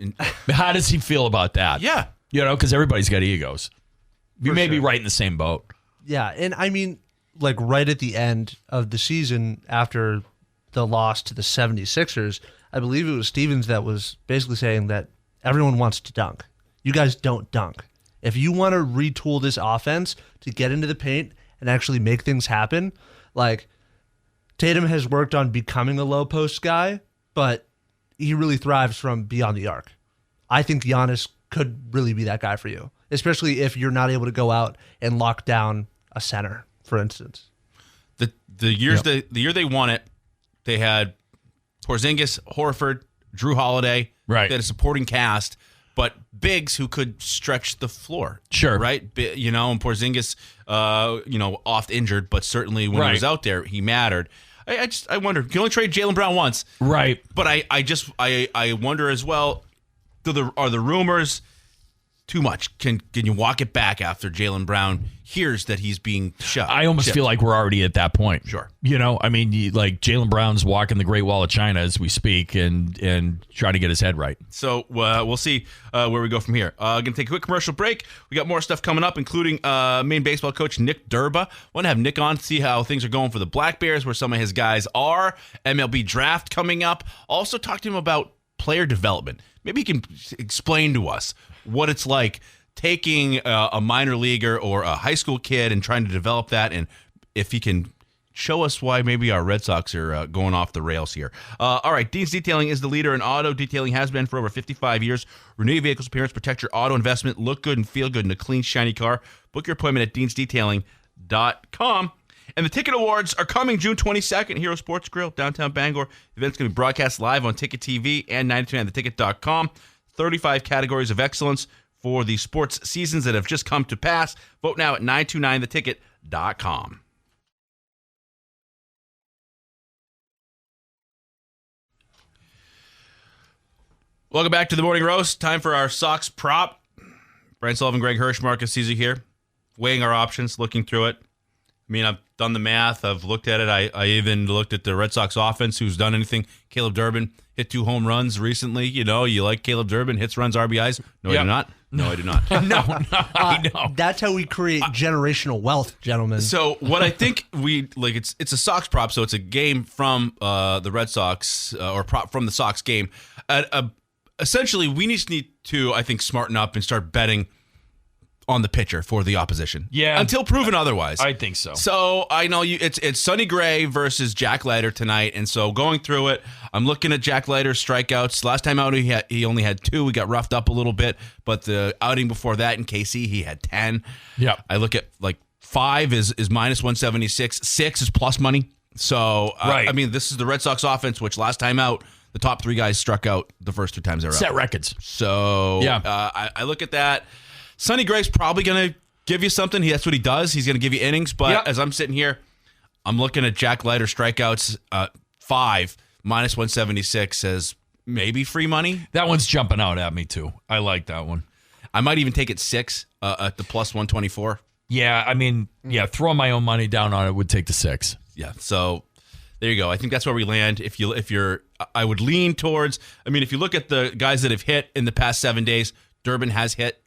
How does he feel about that? Yeah. Because everybody's got egos. You may be right in the same boat. Yeah, and I mean, like right at the end of the season after the loss to the 76ers, I believe it was Stevens that was basically saying that everyone wants to dunk. You guys don't dunk. If you want to retool this offense to get into the paint and actually make things happen, like Tatum has worked on becoming a low post guy, but he really thrives from beyond the arc. I think Giannis could really be that guy for you, especially if you're not able to go out and lock down a center, for instance. The year they won it, they had Porzingis, Horford, Drew Holiday. Right. They had a supporting cast, but bigs who could stretch the floor. Sure. Right? And Porzingis, oft injured, but certainly when he was out there, he mattered. I wonder, you can only trade Jaylen Brown once. Right. But I wonder as well, are the rumors too much. Can you walk it back after Jaylen Brown hears that he's being shot? I almost feel like we're already at that point. Sure. I mean, like Jaylen Brown's walking the Great Wall of China as we speak and trying to get his head right. So we'll see where we go from here. Going to take a quick commercial break. We got more stuff coming up, including Maine baseball coach Nick Durba. Want to have Nick on to see how things are going for the Black Bears, where some of his guys are. MLB draft coming up. Also talk to him about player development. Maybe he can explain to us what it's like taking a minor leaguer or a high school kid and trying to develop that, and if he can show us why maybe our Red Sox are going off the rails here. All right, Dean's Detailing is the leader in auto detailing, has been for over 55 years. Renew your vehicle's appearance, protect your auto investment, look good and feel good in a clean, shiny car. Book your appointment at deansdetailing.com. And the Ticket Awards are coming June 22nd, Hero Sports Grill, downtown Bangor. The event's going to be broadcast live on Ticket TV and 929theticket.com. 35 categories of excellence for the sports seasons that have just come to pass. Vote now at 929theticket.com. Welcome back to the Morning Roast. Time for our Sox prop. Brian Sullivan, Greg Hirsch, Marqus Cesar here. Weighing our options, looking through it. I mean, I've done the math. I've looked at it. I even looked at the Red Sox offense, who's done anything. Caleb Durbin hit 2 home runs recently. You like Caleb Durbin, hits, runs, RBIs. No, I do not. No, I do not. I know. That's how we create generational wealth, gentlemen. So what I think it's a Sox prop, so it's a game from the Red Sox or prop from the Sox game. Essentially, we need to, I think, smarten up and start betting on the pitcher for the opposition. Yeah. Until proven otherwise. I think so. So I know it's Sonny Gray versus Jack Leiter tonight. And so going through it, I'm looking at Jack Leiter's strikeouts. Last time out, he only had 2. We got roughed up a little bit. But the outing before that in KC, he had 10. Yeah. I look at 5 is minus 176. 6 is plus money. So, right. I mean, this is the Red Sox offense, which last time out, the top 3 guys struck out the first 2 times they were out. Set records. So yeah. I look at that. Sonny Gray's probably going to give you something. That's what he does. He's going to give you innings. But as I'm sitting here, I'm looking at Jack Leiter strikeouts 5 minus 176 as maybe free money. That one's jumping out at me too. I like that one. I might even take it 6 at the plus 124. Yeah, I mean, throwing my own money down on it would take the 6. Yeah, so there you go. I think that's where we land. I would lean towards. I mean, if you look at the guys that have hit in the past 7 days, Durbin has hit.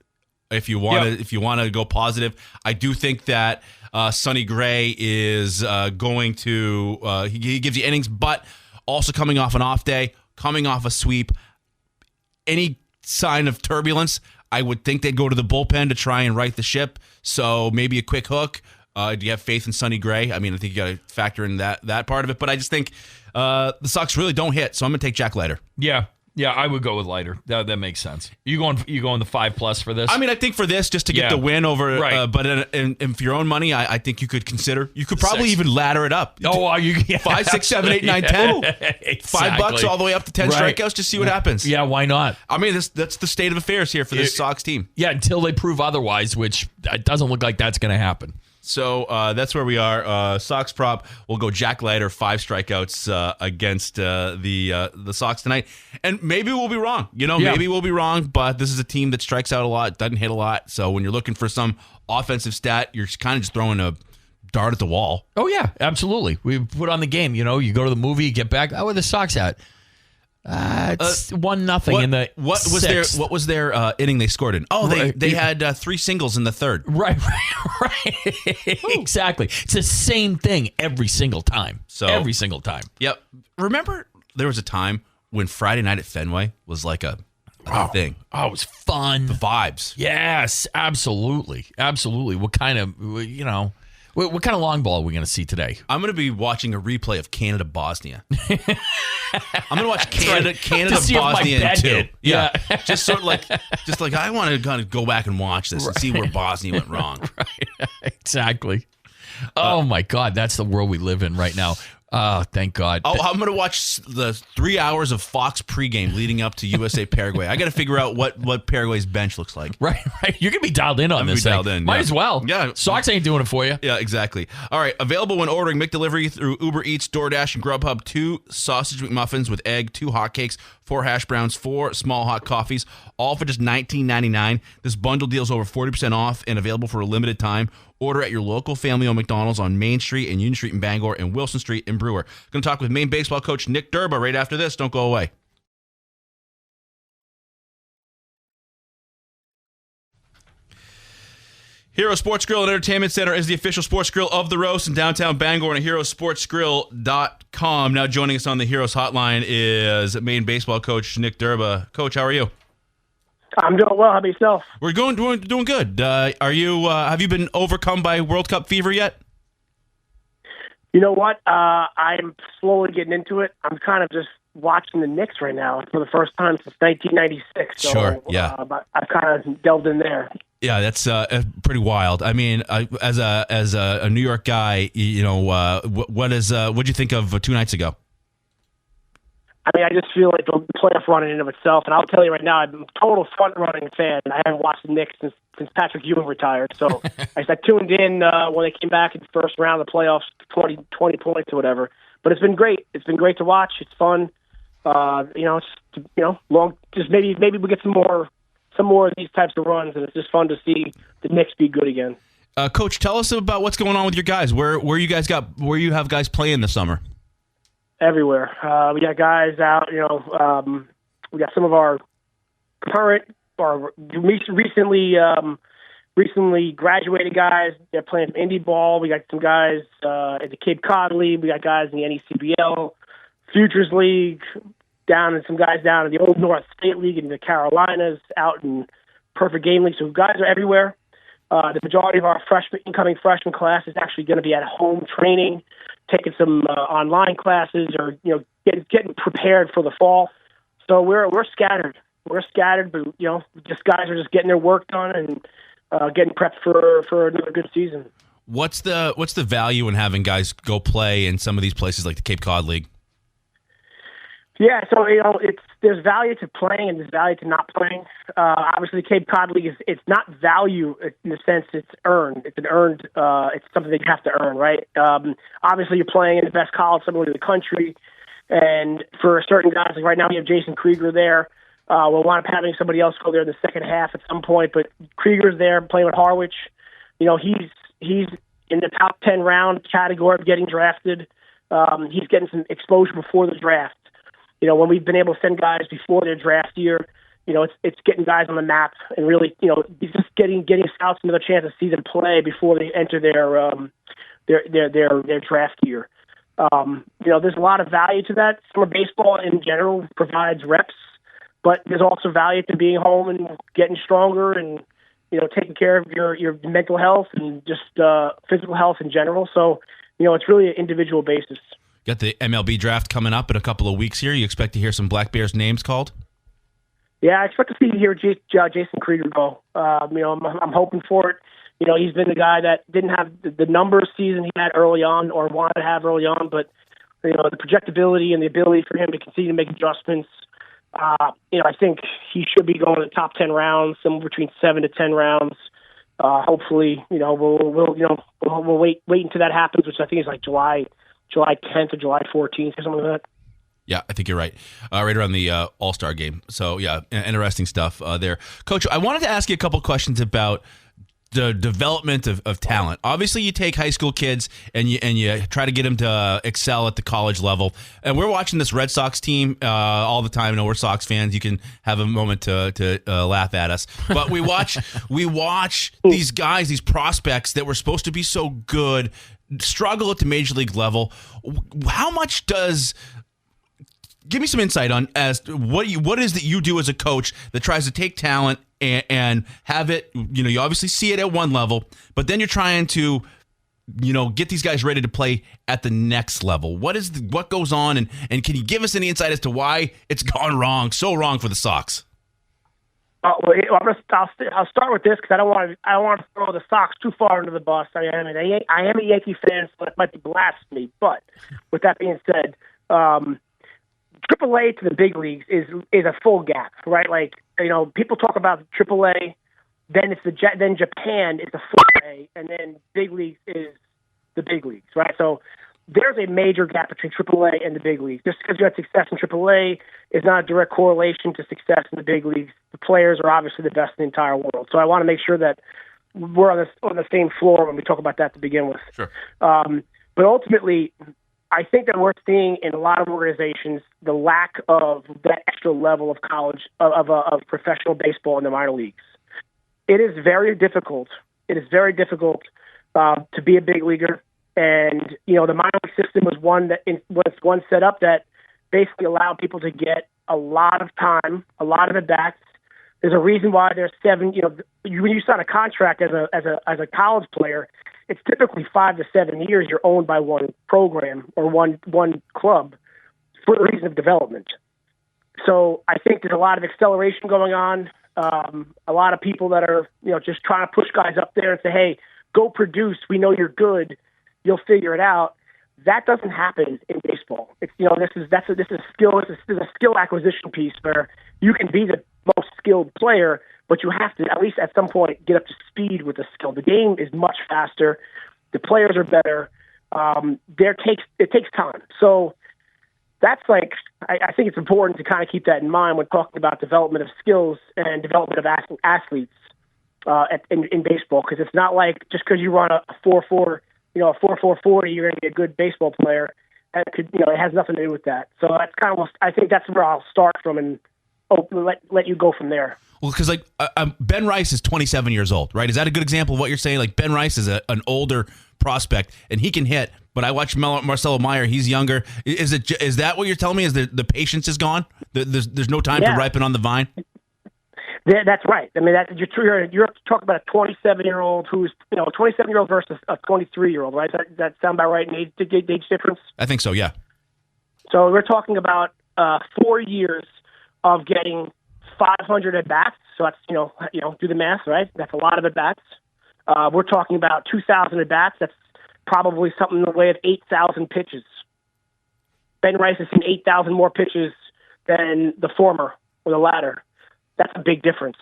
If you want to go positive, I do think that Sonny Gray is going to he gives you innings, but also coming off an off day, coming off a sweep. Any sign of turbulence, I would think they'd go to the bullpen to try and right the ship. So maybe a quick hook. Do you have faith in Sonny Gray? I mean, I think you got to factor in that part of it. But I just think the Sox really don't hit, so I'm going to take Jack Leiter. Yeah, I would go with Leiter. That makes sense. You going the 5+ for this? I mean, I think for this, just to get the win over, right. But in for your own money, I think you could consider. You could probably 6. even ladder it up. Oh, are you 5, 6, 7, 8, 9, 10. Exactly. $5 all the way up to 10 strikeouts. Just see what happens. Yeah, why not? I mean, that's the state of affairs here for this Sox team. Yeah, until they prove otherwise, which it doesn't look like that's going to happen. So that's where we are. Sox prop. We'll go Jack Leiter, 5 strikeouts against the Sox tonight. And maybe we'll be wrong. Maybe we'll be wrong, but this is a team that strikes out a lot, doesn't hit a lot. So when you're looking for some offensive stat, you're kind of just throwing a dart at the wall. Oh, yeah, absolutely. We put on the game. You go to the movie, you get back. Where the Sox at? It's 1-0 in the what was their inning they scored in? Oh, they had 3 singles in the third. Right. Exactly. It's the same thing every single time. Every single time. Yep. Remember, there was a time when Friday night at Fenway was like a thing. Oh, it was fun. The vibes. Yes, absolutely. What kind of what kind of long ball are we going to see today? I'm going to be watching a replay of Canada-Bosnia. I'm going to watch Canada-Bosnia in 2. Yeah. just like I want to kind of go back and watch this and see where Bosnia went wrong. Right. Exactly. Oh my God, that's the world we live in right now. Oh, thank God. Oh, I'm going to watch the 3 hours of Fox pregame leading up to USA Paraguay. I got to figure out what Paraguay's bench looks like. Right. You're going to be dialed in on this thing. Might as well. Yeah. Sox ain't doing it for you. Yeah, exactly. All right. Available when ordering McDelivery through Uber Eats, DoorDash, and Grubhub. 2 sausage McMuffins with egg, 2 hotcakes, 4 hash browns, 4 small hot coffees, all for just $19.99. This bundle deal is over 40% off and available for a limited time. Order at your local family-owned McDonald's on Main Street and Union Street in Bangor and Wilson Street in Brewer. Going to talk with Maine baseball coach Nick Durba right after this. Don't go away. Hero Sports Grill and Entertainment Center is the official sports grill of the Roast in downtown Bangor and at herosportsgrill.com. Now joining us on the Heroes hotline is Maine baseball coach Nick Durba. Coach, how are you? I'm doing well. How about yourself? We're doing good. Are you? Have you been overcome by World Cup fever yet? You know what? I'm slowly getting into it. I'm kind of just watching the Knicks right now for the first time since 1996. So, sure. Yeah. I've kind of delved in there. Yeah, that's pretty wild. I mean, as a New York guy, you know, what'd you think of 2 nights ago? I mean, I just feel like the playoff run in and of itself, and I'll tell you right now, I'm a total front-running fan. I haven't watched the Knicks since Patrick Ewing retired, so I tuned in when they came back in the first round of the playoffs, 20 points or whatever. But it's been great. It's been great to watch. It's fun. Long. Just maybe we get some more of these types of runs, and it's just fun to see the Knicks be good again. Coach, tell us about what's going on with your guys. Where you have guys playing this summer? Everywhere. We got guys out, we got some of our current or recently graduated guys. They're playing indie ball. We got some guys at the Cape Cod League. We got guys in the NECBL, Futures League, and some guys down in the Old North State League in the Carolinas, out in Perfect Game League. So guys are everywhere. The majority of our incoming freshman class is actually going to be at home training, taking some online classes, or getting prepared for the fall. So we're scattered. We're scattered, but just guys are just getting their work done and getting prepped for another good season. What's the value in having guys go play in some of these places like the Cape Cod League? Yeah, so there's value to playing and there's value to not playing. Obviously, the Cape Cod League it's not value in the sense it's earned. It's it's something that you have to earn, right? Obviously, you're playing in the best college somewhere in the country, and for certain guys, like right now we have Jason Krieger there. We'll wind up having somebody else go there in the second half at some point, but Krieger's there playing with Harwich. He's in the top 10 round category of getting drafted. He's getting some exposure before the draft. When we've been able to send guys before their draft year, it's getting guys on the map and really, just getting scouts another chance to see them play before they enter their draft year. There's a lot of value to that. Summer baseball in general provides reps, but there's also value to being home and getting stronger and, taking care of your mental health and just physical health in general. So, it's really an individual basis. Got the MLB draft coming up in a couple of weeks here. You expect to hear some Black Bears names called? Yeah, I expect to hear Jason Krieger go. I'm hoping for it. He's been the guy that didn't have the numbers season he had early on or wanted to have early on, but the projectability and the ability for him to continue to make adjustments. I think he should be going to the top 10 rounds, somewhere between 7 to 10 rounds. Hopefully, we'll wait until that happens, which I think is like July 10th or July 14th or something like that. Yeah, I think you're right. Right around the All-Star game. So, yeah, interesting stuff there. Coach, I wanted to ask you a couple questions about the development of talent. Obviously, you take high school kids and you try to get them to excel at the college level. And we're watching this Red Sox team all the time. We're Sox fans. You can have a moment to laugh at us. But we watch these guys, these prospects that were supposed to be so good, struggle at the major league level. How much does... Give me some insight on as to what is that you do as a coach that tries to take talent and have it, you obviously see it at one level, but then you're trying to, get these guys ready to play at the next level. What goes on, and can you give us any insight as to why it's gone wrong, so wrong for the Sox? I'll start with this because I don't want to throw the Sox too far into the bus. I am a Yankee fan, so that might be blasphemy. But with that being said, AAA to the big leagues is a full gap, right? Like, people talk about AAA, then then Japan is the full A, and then big leagues is the big leagues, right? So there's a major gap between AAA and the big leagues. Just because you had success in AAA is not a direct correlation to success in the big leagues. The players are obviously the best in the entire world. So I want to make sure that we're on the same floor when we talk about that to begin with. Sure. But ultimately, I think that we're seeing in a lot of organizations the lack of that extra level of college, of professional baseball in the minor leagues. It is very difficult. It is very difficult to be a big leaguer. And, the minor league system was one set up that basically allowed people to get a lot of time, a lot of at-bats. There's a reason why there's 7, when you sign a contract as a college player, it's typically 5 to 7 years you're owned by one program or one club for the reason of development. So I think there's a lot of acceleration going on. A lot of people that are, just trying to push guys up there and say, hey, go produce. We know you're good. You'll figure it out. That doesn't happen in baseball. It's this is a skill. This is a skill acquisition piece where you can be the most skilled player, but you have to at least at some point get up to speed with the skill. The game is much faster. The players are better. It takes time. So that's I think it's important to kind of keep that in mind when talking about development of skills and development of athletes in baseball, because it's not like just because you run a 4.4. A 4.40, you're going to be a good baseball player. It has nothing to do with that. So that's kind of, I think that's where I'll start from and let you go from there. Well, because Ben Rice is 27 years old, right? Is that a good example of what you're saying? Like, Ben Rice is an older prospect and he can hit, but I watched Marcelo Meyer. He's younger. Is that what you're telling me? Is the patience is gone? There's no time to ripen on the vine. That's right. I mean, you're talking about a 27-year-old who's, a 27-year-old versus a 23-year-old, right? Does that sound about right in age difference? I think so, yeah. So we're talking about 4 years of getting 500 at-bats. So that's, do the math, right? That's a lot of at-bats. We're talking about 2,000 at-bats. That's probably something in the way of 8,000 pitches. Ben Rice has seen 8,000 more pitches than the former or the latter. That's a big difference.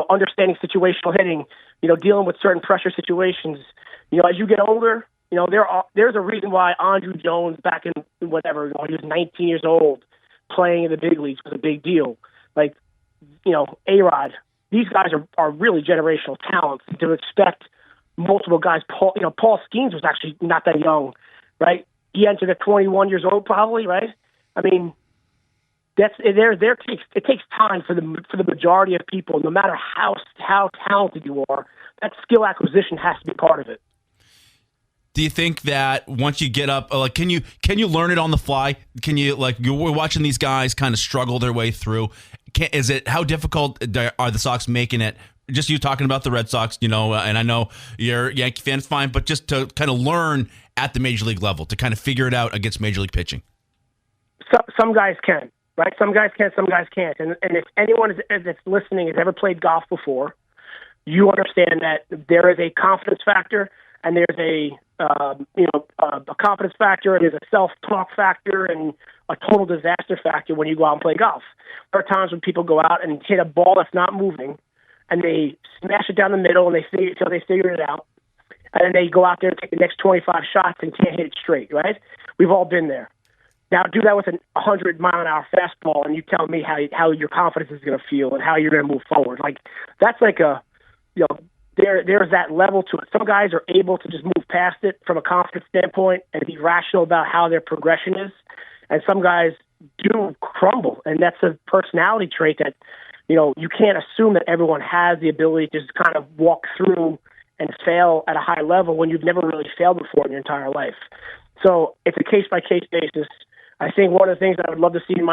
Understanding situational hitting, dealing with certain pressure situations. As you get older, there's a reason why Andrew Jones back in whatever, when he was 19 years old, playing in the big leagues was a big deal. Like, A-Rod, these guys are really generational talents. To expect multiple guys, Paul Skeens was actually not that young, right? He entered at 21 years old probably, right? I mean, it takes time for the majority of people, no matter how talented you are. That skill acquisition has to be part of it. Do you think that once you get up, can you learn it on the fly? Can you we're watching these guys kind of struggle their way through? How difficult are the Sox making it? Just you talking about the Red Sox, and I know you're a Yankee fan, it's fine, but just to kind of learn at the major league level to kind of figure it out against major league pitching. Some guys can. Right, some guys can, some guys can't, and if anyone that's listening has ever played golf before, you understand that there is a confidence factor, and there's a confidence factor, and there's a self-talk factor, and a total disaster factor when you go out and play golf. There are times when people go out and hit a ball that's not moving, and they smash it down the middle, and they figure it out, and then they go out there and take the next 25 shots and can't hit it straight. Right? We've all been there. Now do that with a 100-mile-an-hour fastball, and you tell me how your confidence is going to feel and how you're going to move forward. That's there's that level to it. Some guys are able to just move past it from a confidence standpoint and be rational about how their progression is, and some guys do crumble, and that's a personality trait that you can't assume that everyone has the ability to just kind of walk through and fail at a high level when you've never really failed before in your entire life. So it's a case-by-case basis. I think one of the things that I would love to see in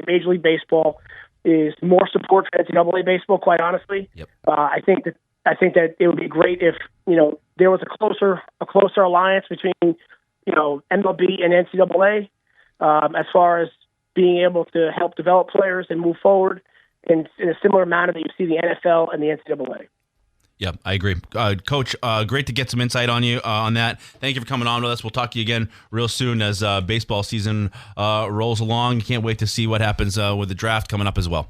Major League Baseball is more support for NCAA baseball. Quite honestly, yep. I think that it would be great if there was a closer alliance between MLB and NCAA as far as being able to help develop players and move forward. in a similar manner that you see the NFL and the NCAA. Yeah, I agree. Coach, great to get some insight on you on that. Thank you for coming on with us. We'll talk to you again real soon as baseball season rolls along. Can't wait to see what happens with the draft coming up as well.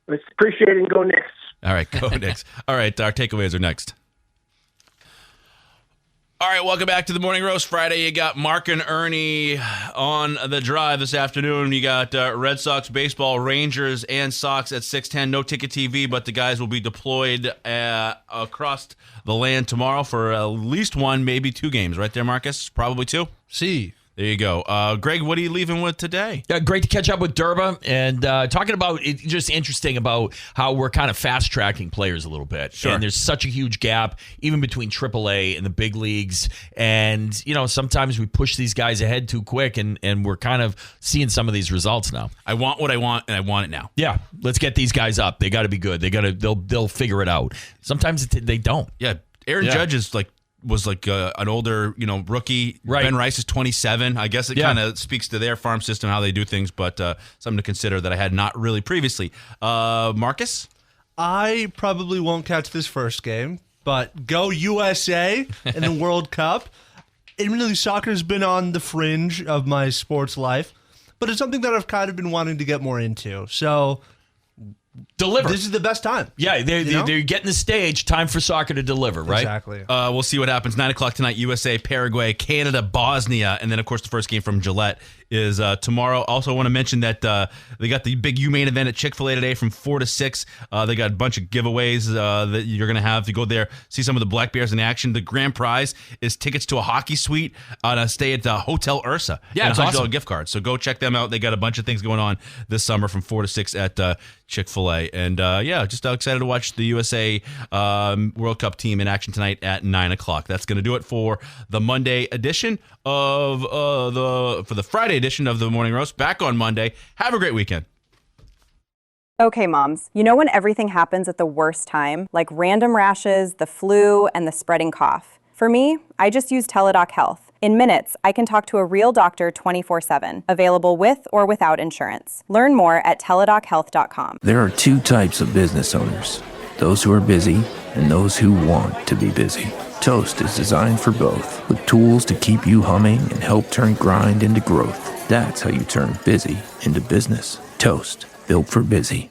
Let's appreciate it and go Knicks. All right, go Knicks. All right, our takeaways are next. All right, welcome back to the Morning Roast. Friday, you got Mark and Ernie on the drive this afternoon. You got Red Sox baseball, Rangers, and Sox at 6:10. No ticket TV, but the guys will be deployed across the land tomorrow for at least one, maybe two games. Right there, Marcus? Probably two? See. There you go. Greg, what are you leaving with today? Great to catch up with Durba and talking about it. Just interesting about how we're kind of fast tracking players a little bit. Sure. And there's such a huge gap even between AAA and the big leagues. And, sometimes we push these guys ahead too quick and we're kind of seeing some of these results now. I want what I want and I want it now. Yeah. Let's get these guys up. They got to be good. They'll figure it out. Sometimes they don't. Yeah. Aaron Judge is was an older, rookie. Right. Ben Rice is 27. I guess it kind of speaks to their farm system, how they do things, but something to consider that I had not really previously. Marcus? I probably won't catch this first game, but go USA in the World Cup. Admittedly, soccer's been on the fringe of my sports life, but it's something that I've kind of been wanting to get more into. So deliver. This is the best time. Yeah, they're getting the stage. Time for soccer to deliver, right? Exactly. We'll see what happens. 9 o'clock tonight, USA, Paraguay, Canada, Bosnia. And then, of course, the first game from Gillette is tomorrow. Also want to mention that they got the big U-Main event at Chick-fil-A today from 4 to 6. They got a bunch of giveaways that you're going to have. If you go there, see some of the Black Bears in action. The grand prize is tickets to a hockey suite on a stay at Hotel Ursa. Yeah, and that's $100 awesome. gift card. So go check them out. They got a bunch of things going on this summer from 4 to 6 at Chick-fil-A. And just excited to watch the USA World Cup team in action tonight at 9 o'clock. That's going to do it for the Monday edition of the Friday edition of the Morning Roast. Back on Monday. Have a great weekend. Okay, moms, you know when everything happens at the worst time, like random rashes, the flu, and the spreading cough? For me, I just use Teladoc Health. In minutes, I can talk to a real doctor 24/7, available with or without insurance. Learn more at teladochealth.com. There are two types of business owners: those who are busy and those who want to be busy. Toast is designed for both, with tools to keep you humming and help turn grind into growth. That's how you turn busy into business. Toast, built for busy.